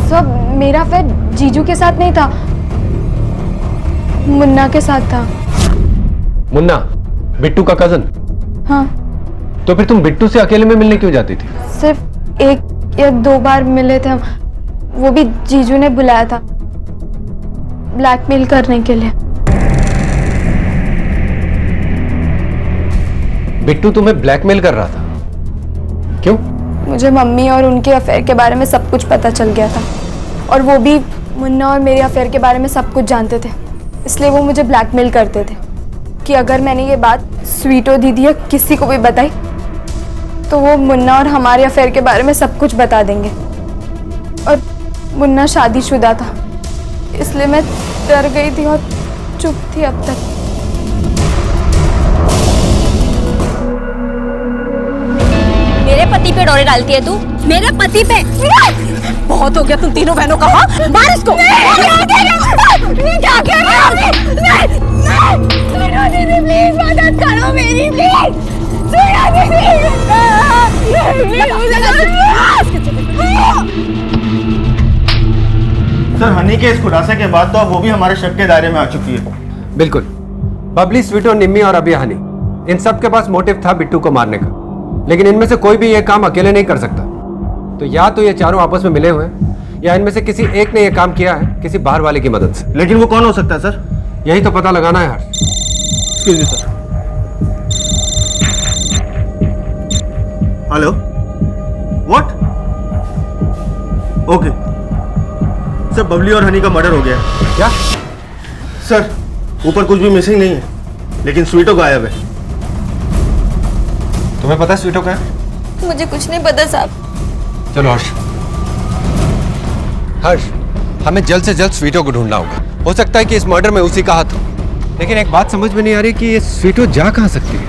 सब मेरा अफेयर जीजू के साथ नहीं था, मुन्ना के साथ था। मुन्ना बिट्टू का कजन? हाँ। तो फिर तुम बिट्टू से अकेले में मिलने क्यों जाती थी? सिर्फ 1 या 2 बार मिले थे हम, वो भी जीजू ने बुलाया था ब्लैकमेल करने के लिए। बिट्टू तुम्हें ब्लैकमेल कर रहा था? क्यों? मुझे मम्मी और उनके अफेयर के बारे में सब कुछ पता चल गया था, और वो भी मुन्ना और मेरे अफेयर के बारे में सब कुछ जानते थे, इसलिए वो मुझे ब्लैकमेल करते थे कि अगर मैंने ये बात स्वीटो दीदी या किसी को भी बताई तो वो मुन्ना और हमारे अफेयर के बारे में सब कुछ बता देंगे। और मुन्ना शादीशुदा था, इसलिए मैं डर गई थी और चुप थी अब तक। मेरे पति पे डोरे डालती है तू? मेरे पति पे? बहुत हो गया तुम तीनों बहनों का। हाँ मार इसको। क्या कर रहे हो? नहीं, प्लीज मदद करो मेरी, प्लीज। सर हनी के इस खुलासे के बाद तो अब वो भी हमारे शक के दायरे में आ चुकी है। बिल्कुल। बबली, स्वीटो, निम्मी और अभी हनी, इन सब के पास मोटिव था बिट्टू को मारने का, लेकिन इनमें से कोई भी ये काम अकेले नहीं कर सकता। तो या तो ये चारों आपस में मिले हुए हैं, या इनमें से किसी एक ने ये काम किया है किसी बाहर वाले की मदद से। लेकिन वो कौन हो सकता है सर? यही तो पता लगाना है Harsh. Excuse me sir. Hello, what? Okay sir, Babli और हनी का मर्डर हो गया है। क्या? सर ऊपर कुछ भी मिसिंग नहीं है, लेकिन स्वीटो गायब है। तुम्हें पता है स्वीटो का है? मुझे कुछ नहीं पता साहब। चलो हर्ष, हमें जल्द से जल्द स्वीटो को ढूंढना होगा। हो सकता है कि इस मर्डर में उसी का हाथ हो, लेकिन एक बात समझ में नहीं आ रही कि ये स्वीटो जा कहां सकती है।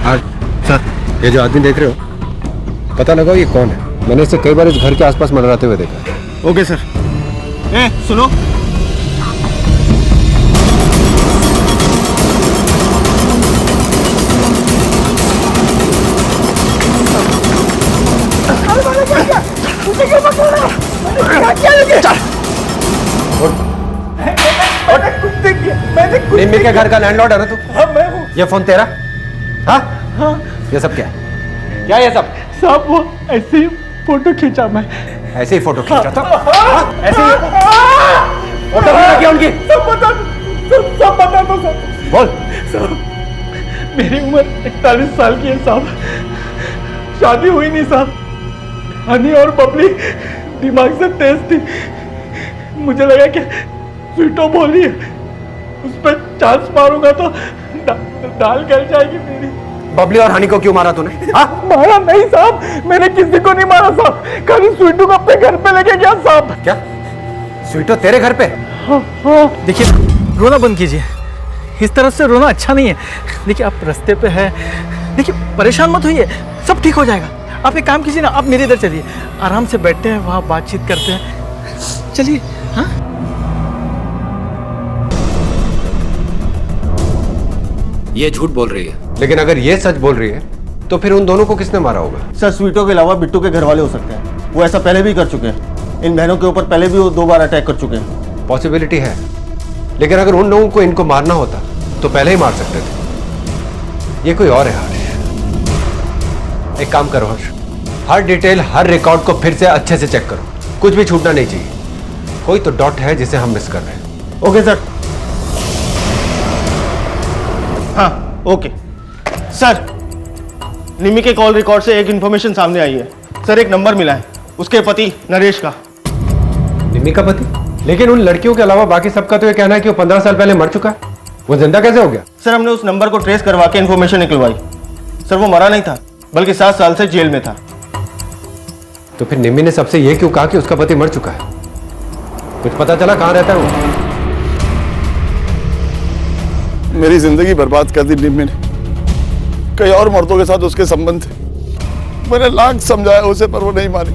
हर्ष सर, ये जो आदमी देख रहे हो, पता लगाओ ये कौन है। मैंने इसे कई बार इस घर के आसपास मंडराते हुए देखा है। Okay sir. सुनो, निम्मी के घर का लैंडलॉर्ड है ना तू? हाँ मैं हूँ। ये फोन तेरा? हाँ? हाँ। ये सब क्या है? क्या ये सब? साहब वो ऐसे ही फोटो खींचा मैं। ऐसे ही फोटो खींचा था? ऐसे ही फोटो खींचा क्या उनकी? सब बता दो साहब। बोल। साहब मेरी उम्र 41 साल की है साहब। शादी हुई नहीं साहब। हनी और बबली दिमाग से तेज थी। मुझे लगा कि स्वीटो बोली है, उस पर चांस मारूंगा तो दाल गल जाएगी मेरी। बबली और हनी को क्यों मारा तूने? मारा नहीं साहब, मैंने किसी को नहीं मारा साहब, खाली स्वीटू को अपने घर पे लेके गया साहब। क्या स्वीटो तेरे घर पे? हाँ। देखिए रोना बंद कीजिए, इस तरफ से रोना अच्छा नहीं है। देखिए आप रास्ते पे हैं, देखिए परेशान मत होइए, सब ठीक हो जाएगा। आप एक काम कीजिए ना, आप मेरे इधर चलिए, आराम से बैठते हैं, वहाँ बातचीत करते हैं। चलिए। हाँ ये झूठ बोल रही है, लेकिन अगर ये सच बोल रही है तो फिर उन दोनों को किसने मारा होगा? सर स्वीटो के अलावा बिट्टू के घर वाले हो सकते हैं। वो ऐसा पहले भी कर चुके हैं। इन बहनों के ऊपर पहले भी वो 2 बार अटैक कर चुके हैं। पॉसिबिलिटी है, लेकिन अगर उन लोगों को इनको मारना होता तो पहले ही मार सकते थे। ये कोई और है हर्ष। एक काम करो हर्ष, हर डिटेल हर रिकॉर्ड को फिर से अच्छे से चेक करो, कुछ भी छूटना नहीं चाहिए। कोई तो डॉट है जिसे हम मिस कर रहे हैं। Okay sir. हाँ ओके सर, निमी के कॉल रिकॉर्ड से एक इंफॉर्मेशन सामने आई है सर। एक नंबर मिला है उसके पति नरेश का। निमी का पति? लेकिन उन लड़कियों के अलावा बाकी सबका तो ये कहना है कि वो 15 साल पहले मर चुका है। वो जिंदा कैसे हो गया? सर हमने उस नंबर को ट्रेस करवा के इंफॉर्मेशन निकलवाई। सर वो मरा नहीं था, बल्कि 7 साल से जेल में था। तो फिर निमी ने सबसे ये क्यों कहा कि उसका पति मर चुका है? कुछ पता चला कहां रहता है वो? मेरी जिंदगी बर्बाद कर दी निम्मी ने। कई और मर्दों के साथ उसके संबंध थे। मैंने लाख समझाया उसे, पर वो नहीं मानी।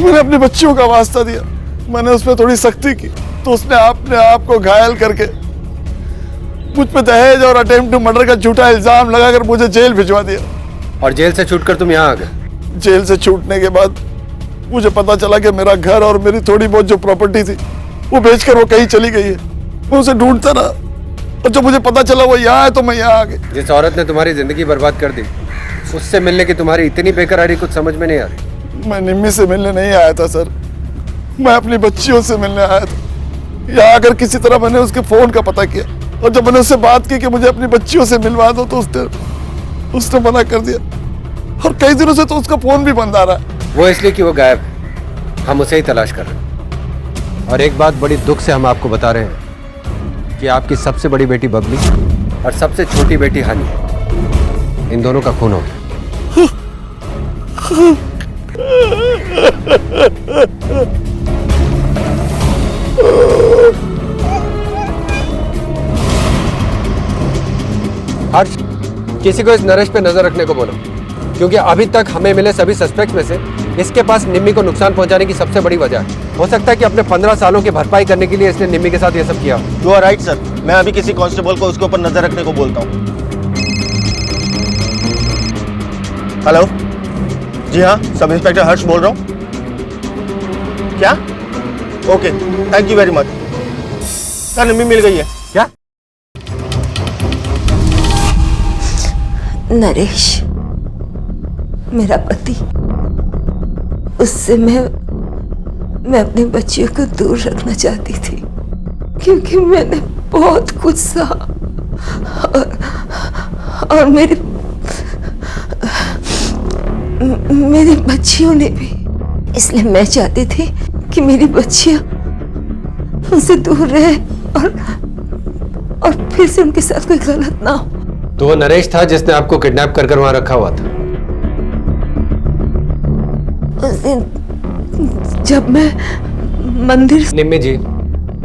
मैंने अपनी बच्चियों का वास्ता दिया, मैंने उस पर थोड़ी सख्ती की तो उसने अपने आप को घायल करके मुझ पे दहेज और अटेम्प्ट टू मर्डर का झूठा इल्जाम लगाकर मुझे जेल भिजवा दिया। और जेल से छूटकर तुम यहाँ आ गए? जेल से छूटने के बाद मुझे पता चला कि मेरा घर और मेरी थोड़ी बहुत जो प्रॉपर्टी थी वो बेचकर वो कहीं चली गई है। मैं उसे ढूंढता रहा और जब मुझे पता चला वो यहाँ है तो मैं यहाँ आ गई। जिस औरत ने तुम्हारी जिंदगी बर्बाद कर दी, उससे मिलने की तुम्हारी इतनी बेकरारी कुछ समझ में नहीं आ रही। मैं निम्मी से मिलने नहीं आया था सर, मैं अपनी बच्चियों से मिलने आया था। यहाँ आकर किसी तरह मैंने उसके फोन का पता किया और जब मैंने उससे बात की कि मुझे अपनी बच्चियों से मिलवा दो तो उसने मना कर दिया और कई दिनों से तो उसका फोन भी बंद आ रहा है। वो इसलिए कि वो गायब है, हम उसे ही तलाश कर रहे हैं। और एक बात बड़ी दुख से हम आपको बता रहे हैं कि आपकी सबसे बड़ी बेटी बबली और सबसे छोटी बेटी हनी, इन दोनों का खून हो गया। हर्ष, किसी को इस नरेश पे नजर रखने को बोलो, क्योंकि अभी तक हमें मिले सभी सस्पेक्ट्स में से इसके पास निम्मी को नुकसान पहुंचाने की सबसे बड़ी वजह है। हो सकता है कि अपने 15 सालों की भरपाई करने के लिए इसने निम्मी के साथ ये सब किया। यू आर राइट सर, मैं अभी किसी कांस्टेबल को उसके ऊपर नजर रखने को बोलता हूँ। हेलो, जी हाँ, सब इंस्पेक्टर हर्ष बोल रहा हूँ। क्या? Okay, thank you very much sir. Nimmi मिल गई है क्या? नरेश मेरा पति, उससे मैं अपनी बच्चियों को दूर रखना चाहती थी, क्योंकि मैंने बहुत कुछ सहा और मेरी बच्चियों ने भी। इसलिए मैं चाहती थी कि मेरी बच्चियां उनसे दूर रहे और फिर से उनके साथ कोई गलत ना हो। तो वो नरेश था जिसने आपको किडनैप कर वहां रखा हुआ था? उस दिन जब मैं मंदिर। निम्मी जी,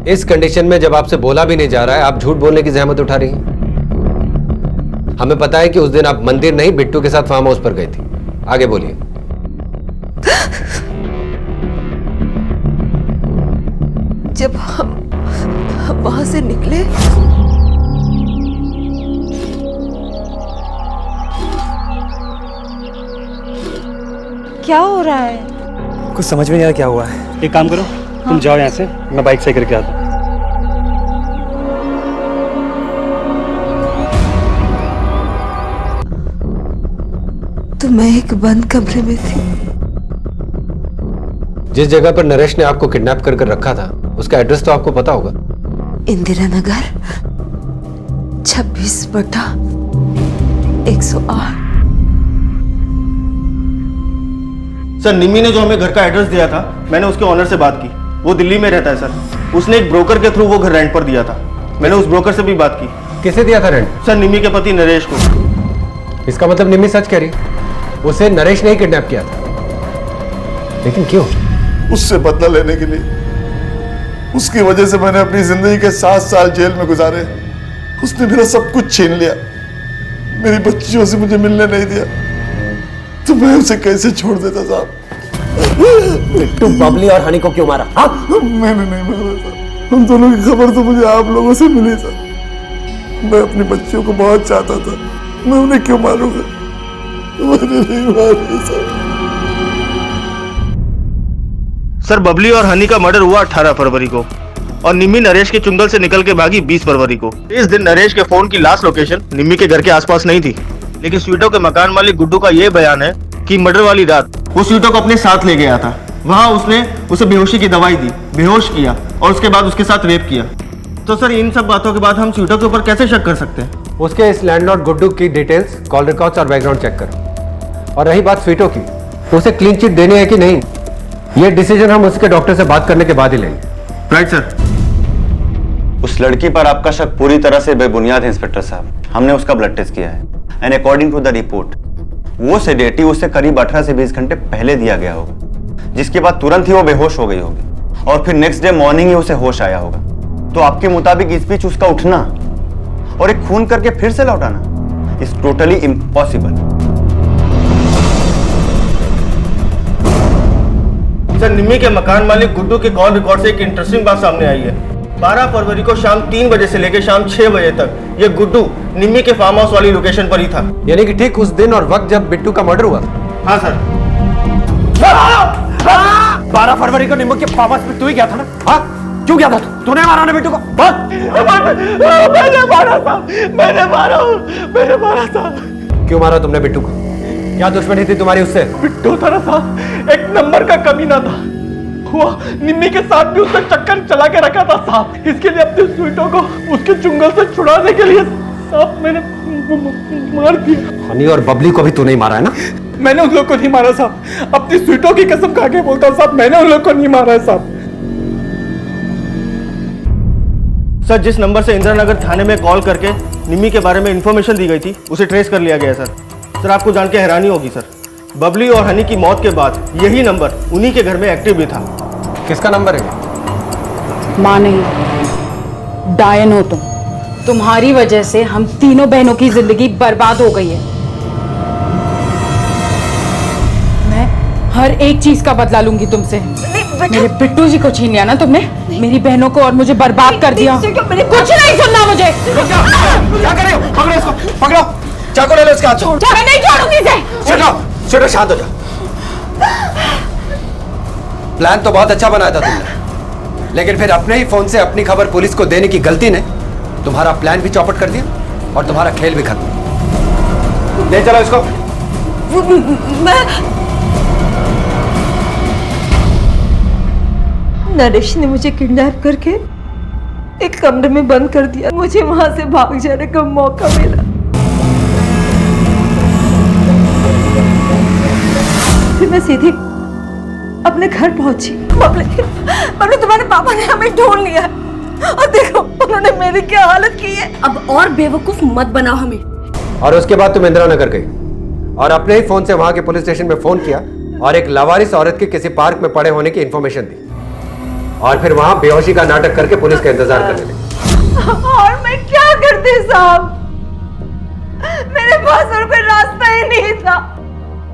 इस कंडीशन में जब आपसे बोला भी नहीं जा रहा है, आप झूठ बोलने की जहमत उठा रही हैं। हमें पता है कि उस दिन आप मंदिर नहीं बिट्टू के साथ फार्म हाउस पर गई थी। आगे बोलिए। जब हम वहां से निकले, क्या हो रहा है? कुछ समझ में नहीं आ रहा क्या हुआ है। एक काम करो, तुम जाओ यहाँ से, मैं बाइक से करके आता हूँ। तो मैं एक बंद कमरे में थी। जिस जगह पर नरेश ने आपको किडनैप कर रखा था उसका एड्रेस तो आपको पता होगा। इंदिरा नगर 26/108। सर निम्मी ने जो हमें घर का एड्रेस दिया था, मैंने उसके ऑनर से बात की। वो दिल्ली में रहता है सर। उसने एक ब्रोकर के थ्रू वो घर रेंट पर दिया था। मैंने उस ब्रोकर से भी बात की। किसे दिया था रेंट? सर निम्मी के पति नरेश को। इसका मतलब निम्मी सच कह रही, उसे नरेश ने ही किडनैप किया था। लेकिन क्यों? उससे बदला लेने के लिए। उसकी वजह से मैंने अपनी जिंदगी के 7 साल जेल में गुजारे। उसने मेरा सब कुछ छीन लिया, मेरी बच्चियों से मुझे मिलने नहीं दिया, तो मैं उसे कैसे छोड़ देता साहब? बिट्टू बबली और हनी को क्यों मारा? मैंने नहीं मारा सर। उन दोनों की खबर तो मुझे आप लोगों से मिली सर। मैं अपनी बच्चियों को बहुत चाहता था, मैं उन्हें क्यों मारूंगा? मैंने नहीं मारा सर। सर बबली और हनी का मर्डर हुआ 18 फरवरी को और निम्मी नरेश के चुंगल से निकल के भागी 20 फरवरी को। इस दिन नरेश के फोन की लास्ट लोकेशन निम्मी के घर के आसपास नहीं थी, लेकिन स्वीटो के मकान मालिक गुड्डू का यह बयान है कि मर्डर वाली रात वो स्वीटो को अपने साथ ले गया था। वहां उसने उसे बेहोशी की दवाई दी, बेहोश किया और उसके बाद उसके साथ रेप किया। तो सर इन सब बातों के बाद हम स्वीटो के ऊपर कैसे शक कर सकते हैं? उसके इस लैंडलॉर्ड गुड्डू की डिटेल्स, कॉल रिकॉर्ड्स और बैकग्राउंड चेक करो। और रही बात स्वीटो की, तो उसे क्लीन चिट देनी है कि नहीं, ये डिसीजन हम उसके डॉक्टर से बात करने के बाद ही लेंगे। Right sir. उस लड़की पर आपका शक पूरी तरह से बेबुनियाद है इंस्पेक्टर साहब। हमने उसका ब्लड टेस्ट किया है and according to the report वो सेडेटिव उसे करीब 18 से 20 घंटे पहले दिया गया होगा, जिसके बाद तुरंत ही वो बेहोश हो गई होगी और फिर नेक्स्ट डे मॉर्निंग ही उसे होश आया होगा। तो आपके मुताबिक इस बीच उसका उठना और एक खून करके फिर से लौटाना इज टोटली इम्पॉसिबल। सर निम्मी के मकान मालिक गुड्डू के कॉल रिकॉर्ड से एक इंटरेस्टिंग बात सामने आई है। 12 फरवरी को शाम 3 बजे से लेकर शाम 6 बजे तक ये गुड्डू निम्मी के फार्म हाउस वाली लोकेशन पर ही था। यानी कि ठीक उस दिन और वक्त जब बिट्टू का मर्डर हुआ था। हाँ सर। 12 फरवरी को निम्बू के फार्म हाउस में तू ही गया था ना? हाँ क्यों गया था? तूने मारा ना बिट्टू को? मैंने मारा था। क्यों मारा तुमने बिट्टू को? क्या दुश्मनी थी तुम्हारी उससे? बिट्टू था ना साहब, एक नंबर का कमीना था। वो निम्मी के साथ भी उसने चक्कर चला के रखा था साहब। इसके लिए अपने स्वीटों को उसके चुंगल से छुड़ाने के लिए साहब मैंने मार दिया। हनी और बबली को भी तूने ही मारा है ना? मैंने उन लोग को नहीं मारा साहब, अपनी स्वीटों की कसम खा के बोलता हूँ साहब, मैंने उन लोग को नहीं मारा है साहब। सर जिस नंबर से इंदिरा नगर थाने में कॉल करके निम्मी के बारे में इंफॉर्मेशन दी गई थी उसे ट्रेस कर लिया गया सर। सर आपको जान के हैरानी होगी सर, बबली और हनी की मौत के बाद यही नंबर उन्हीं के घर में एक्टिव भी था। किसका नंबर है? मां नहीं, डायन हो तुम। तुम्हारी वजह से हम तीनों बहनों की जिंदगी बर्बाद हो गई है। मैं हर एक चीज का बदला लूंगी तुमसे। मेरे बिट्टू जी को छीन लिया ना तुमने, मेरी बहनों को और मुझे बर्बाद कर दिया। कुछ नहीं सुनना मुझे। क्या कर रहे हो? पकड़ो इसको, पकड़ो, चाकू ले लो इसके हाथ से। मैं नहीं छोड़ूंगी इसे। छोड़ो, शांत हो जाओ। प्लान तो बहुत अच्छा बनाया था तुमने, लेकिन फिर अपने ही फोन से अपनी खबर पुलिस को देने की गलती ने तुम्हारा प्लान भी चौपट कर दिया और तुम्हारा खेल भी खत्म। ले चलो इसको। नरेश ने मुझे किडनैप करके एक कमरे में बंद कर दिया। मुझे वहां से भाग जाने का मौका मिला। फिर मैं सीधी अपने घर पहुंची। बबली तुम्हारे पापा ने हमें ढूंढ लिया और देखो उन्होंने मेरी क्या हालत की है। अब और बेवकूफ मत बनाओ हमें। और उसके बाद तुम इंदिरा नगर गई और अपने ही फोन से वहां के पुलिस स्टेशन में फोन किया और एक लावारिस औरत के किसी पार्क में पड़े होने की इंफॉर्मेशन दी और फिर वहां बेहोशी का नाटक करके पुलिस का इंतजार करने लगी। और मैं क्या करती साहब, मेरे पास और कोई रास्ता ही नहीं था।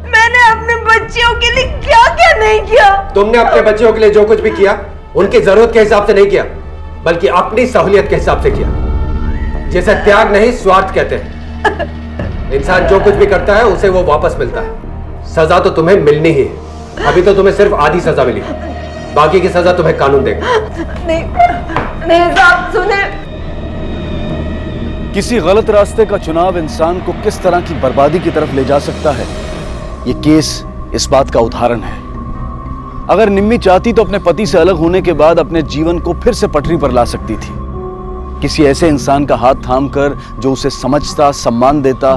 मैंने अपने बच्चियों के लिए क्या क्या नहीं किया। तुमने अपने बच्चियों के लिए जो कुछ भी किया उनकी जरूरत के हिसाब से नहीं किया, बल्कि अपनी सहूलियत के हिसाब से किया, जिसे त्याग नहीं स्वार्थ कहते हैं। इंसान जो कुछ भी करता है उसे वो वापस मिलता है। सजा तो तुम्हें मिलनी ही है। अभी तो तुम्हें सिर्फ आधी सजा मिली, बाकी की सजा तुम्हें कानून देगा। नहीं साहब सुने। किसी गलत रास्ते का चुनाव इंसान को किस तरह की बर्बादी की तरफ ले जा सकता है, ये केस इस बात का उदाहरण है। अगर निम्मी चाहती तो अपने पति से अलग होने के बाद अपने जीवन को फिर से पटरी पर ला सकती थी, किसी ऐसे इंसान का हाथ थामकर जो उसे समझता, सम्मान देता,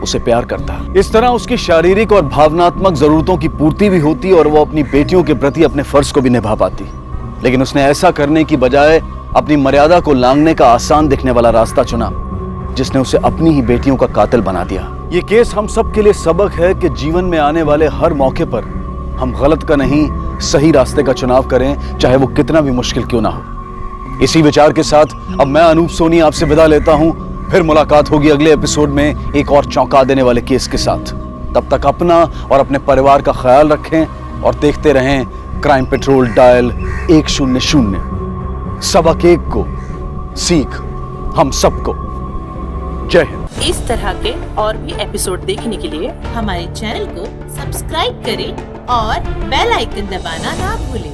उसे प्यार करता। इस तरह उसकी शारीरिक और भावनात्मक जरूरतों की पूर्ति भी होती और वो अपनी बेटियों के प्रति अपने फर्ज को भी निभा पाती। लेकिन उसने ऐसा करने की बजाय अपनी मर्यादा को लांघने का आसान दिखने वाला रास्ता चुना, जिसने उसे अपनी ही बेटियों का कातिल बना दिया। ये केस हम सब के लिए सबक है कि जीवन में आने वाले हर मौके पर हम गलत का नहीं, सही रास्ते का चुनाव करें, चाहे वो कितना भी मुश्किल क्यों ना हो। इसी विचार के साथ अब मैं अनूप सोनी आपसे विदा लेता हूं। फिर मुलाकात होगी अगले एपिसोड में एक और चौंका देने वाले केस के साथ। तब तक अपना और अपने परिवार का ख्याल रखें और देखते रहें क्राइम पेट्रोल डायल 100। सबक एक को, सीख हम सबको। जय हिंद। इस तरह के और भी एपिसोड देखने के लिए हमारे चैनल को सब्सक्राइब करें और बेल आइकन दबाना ना भूलें।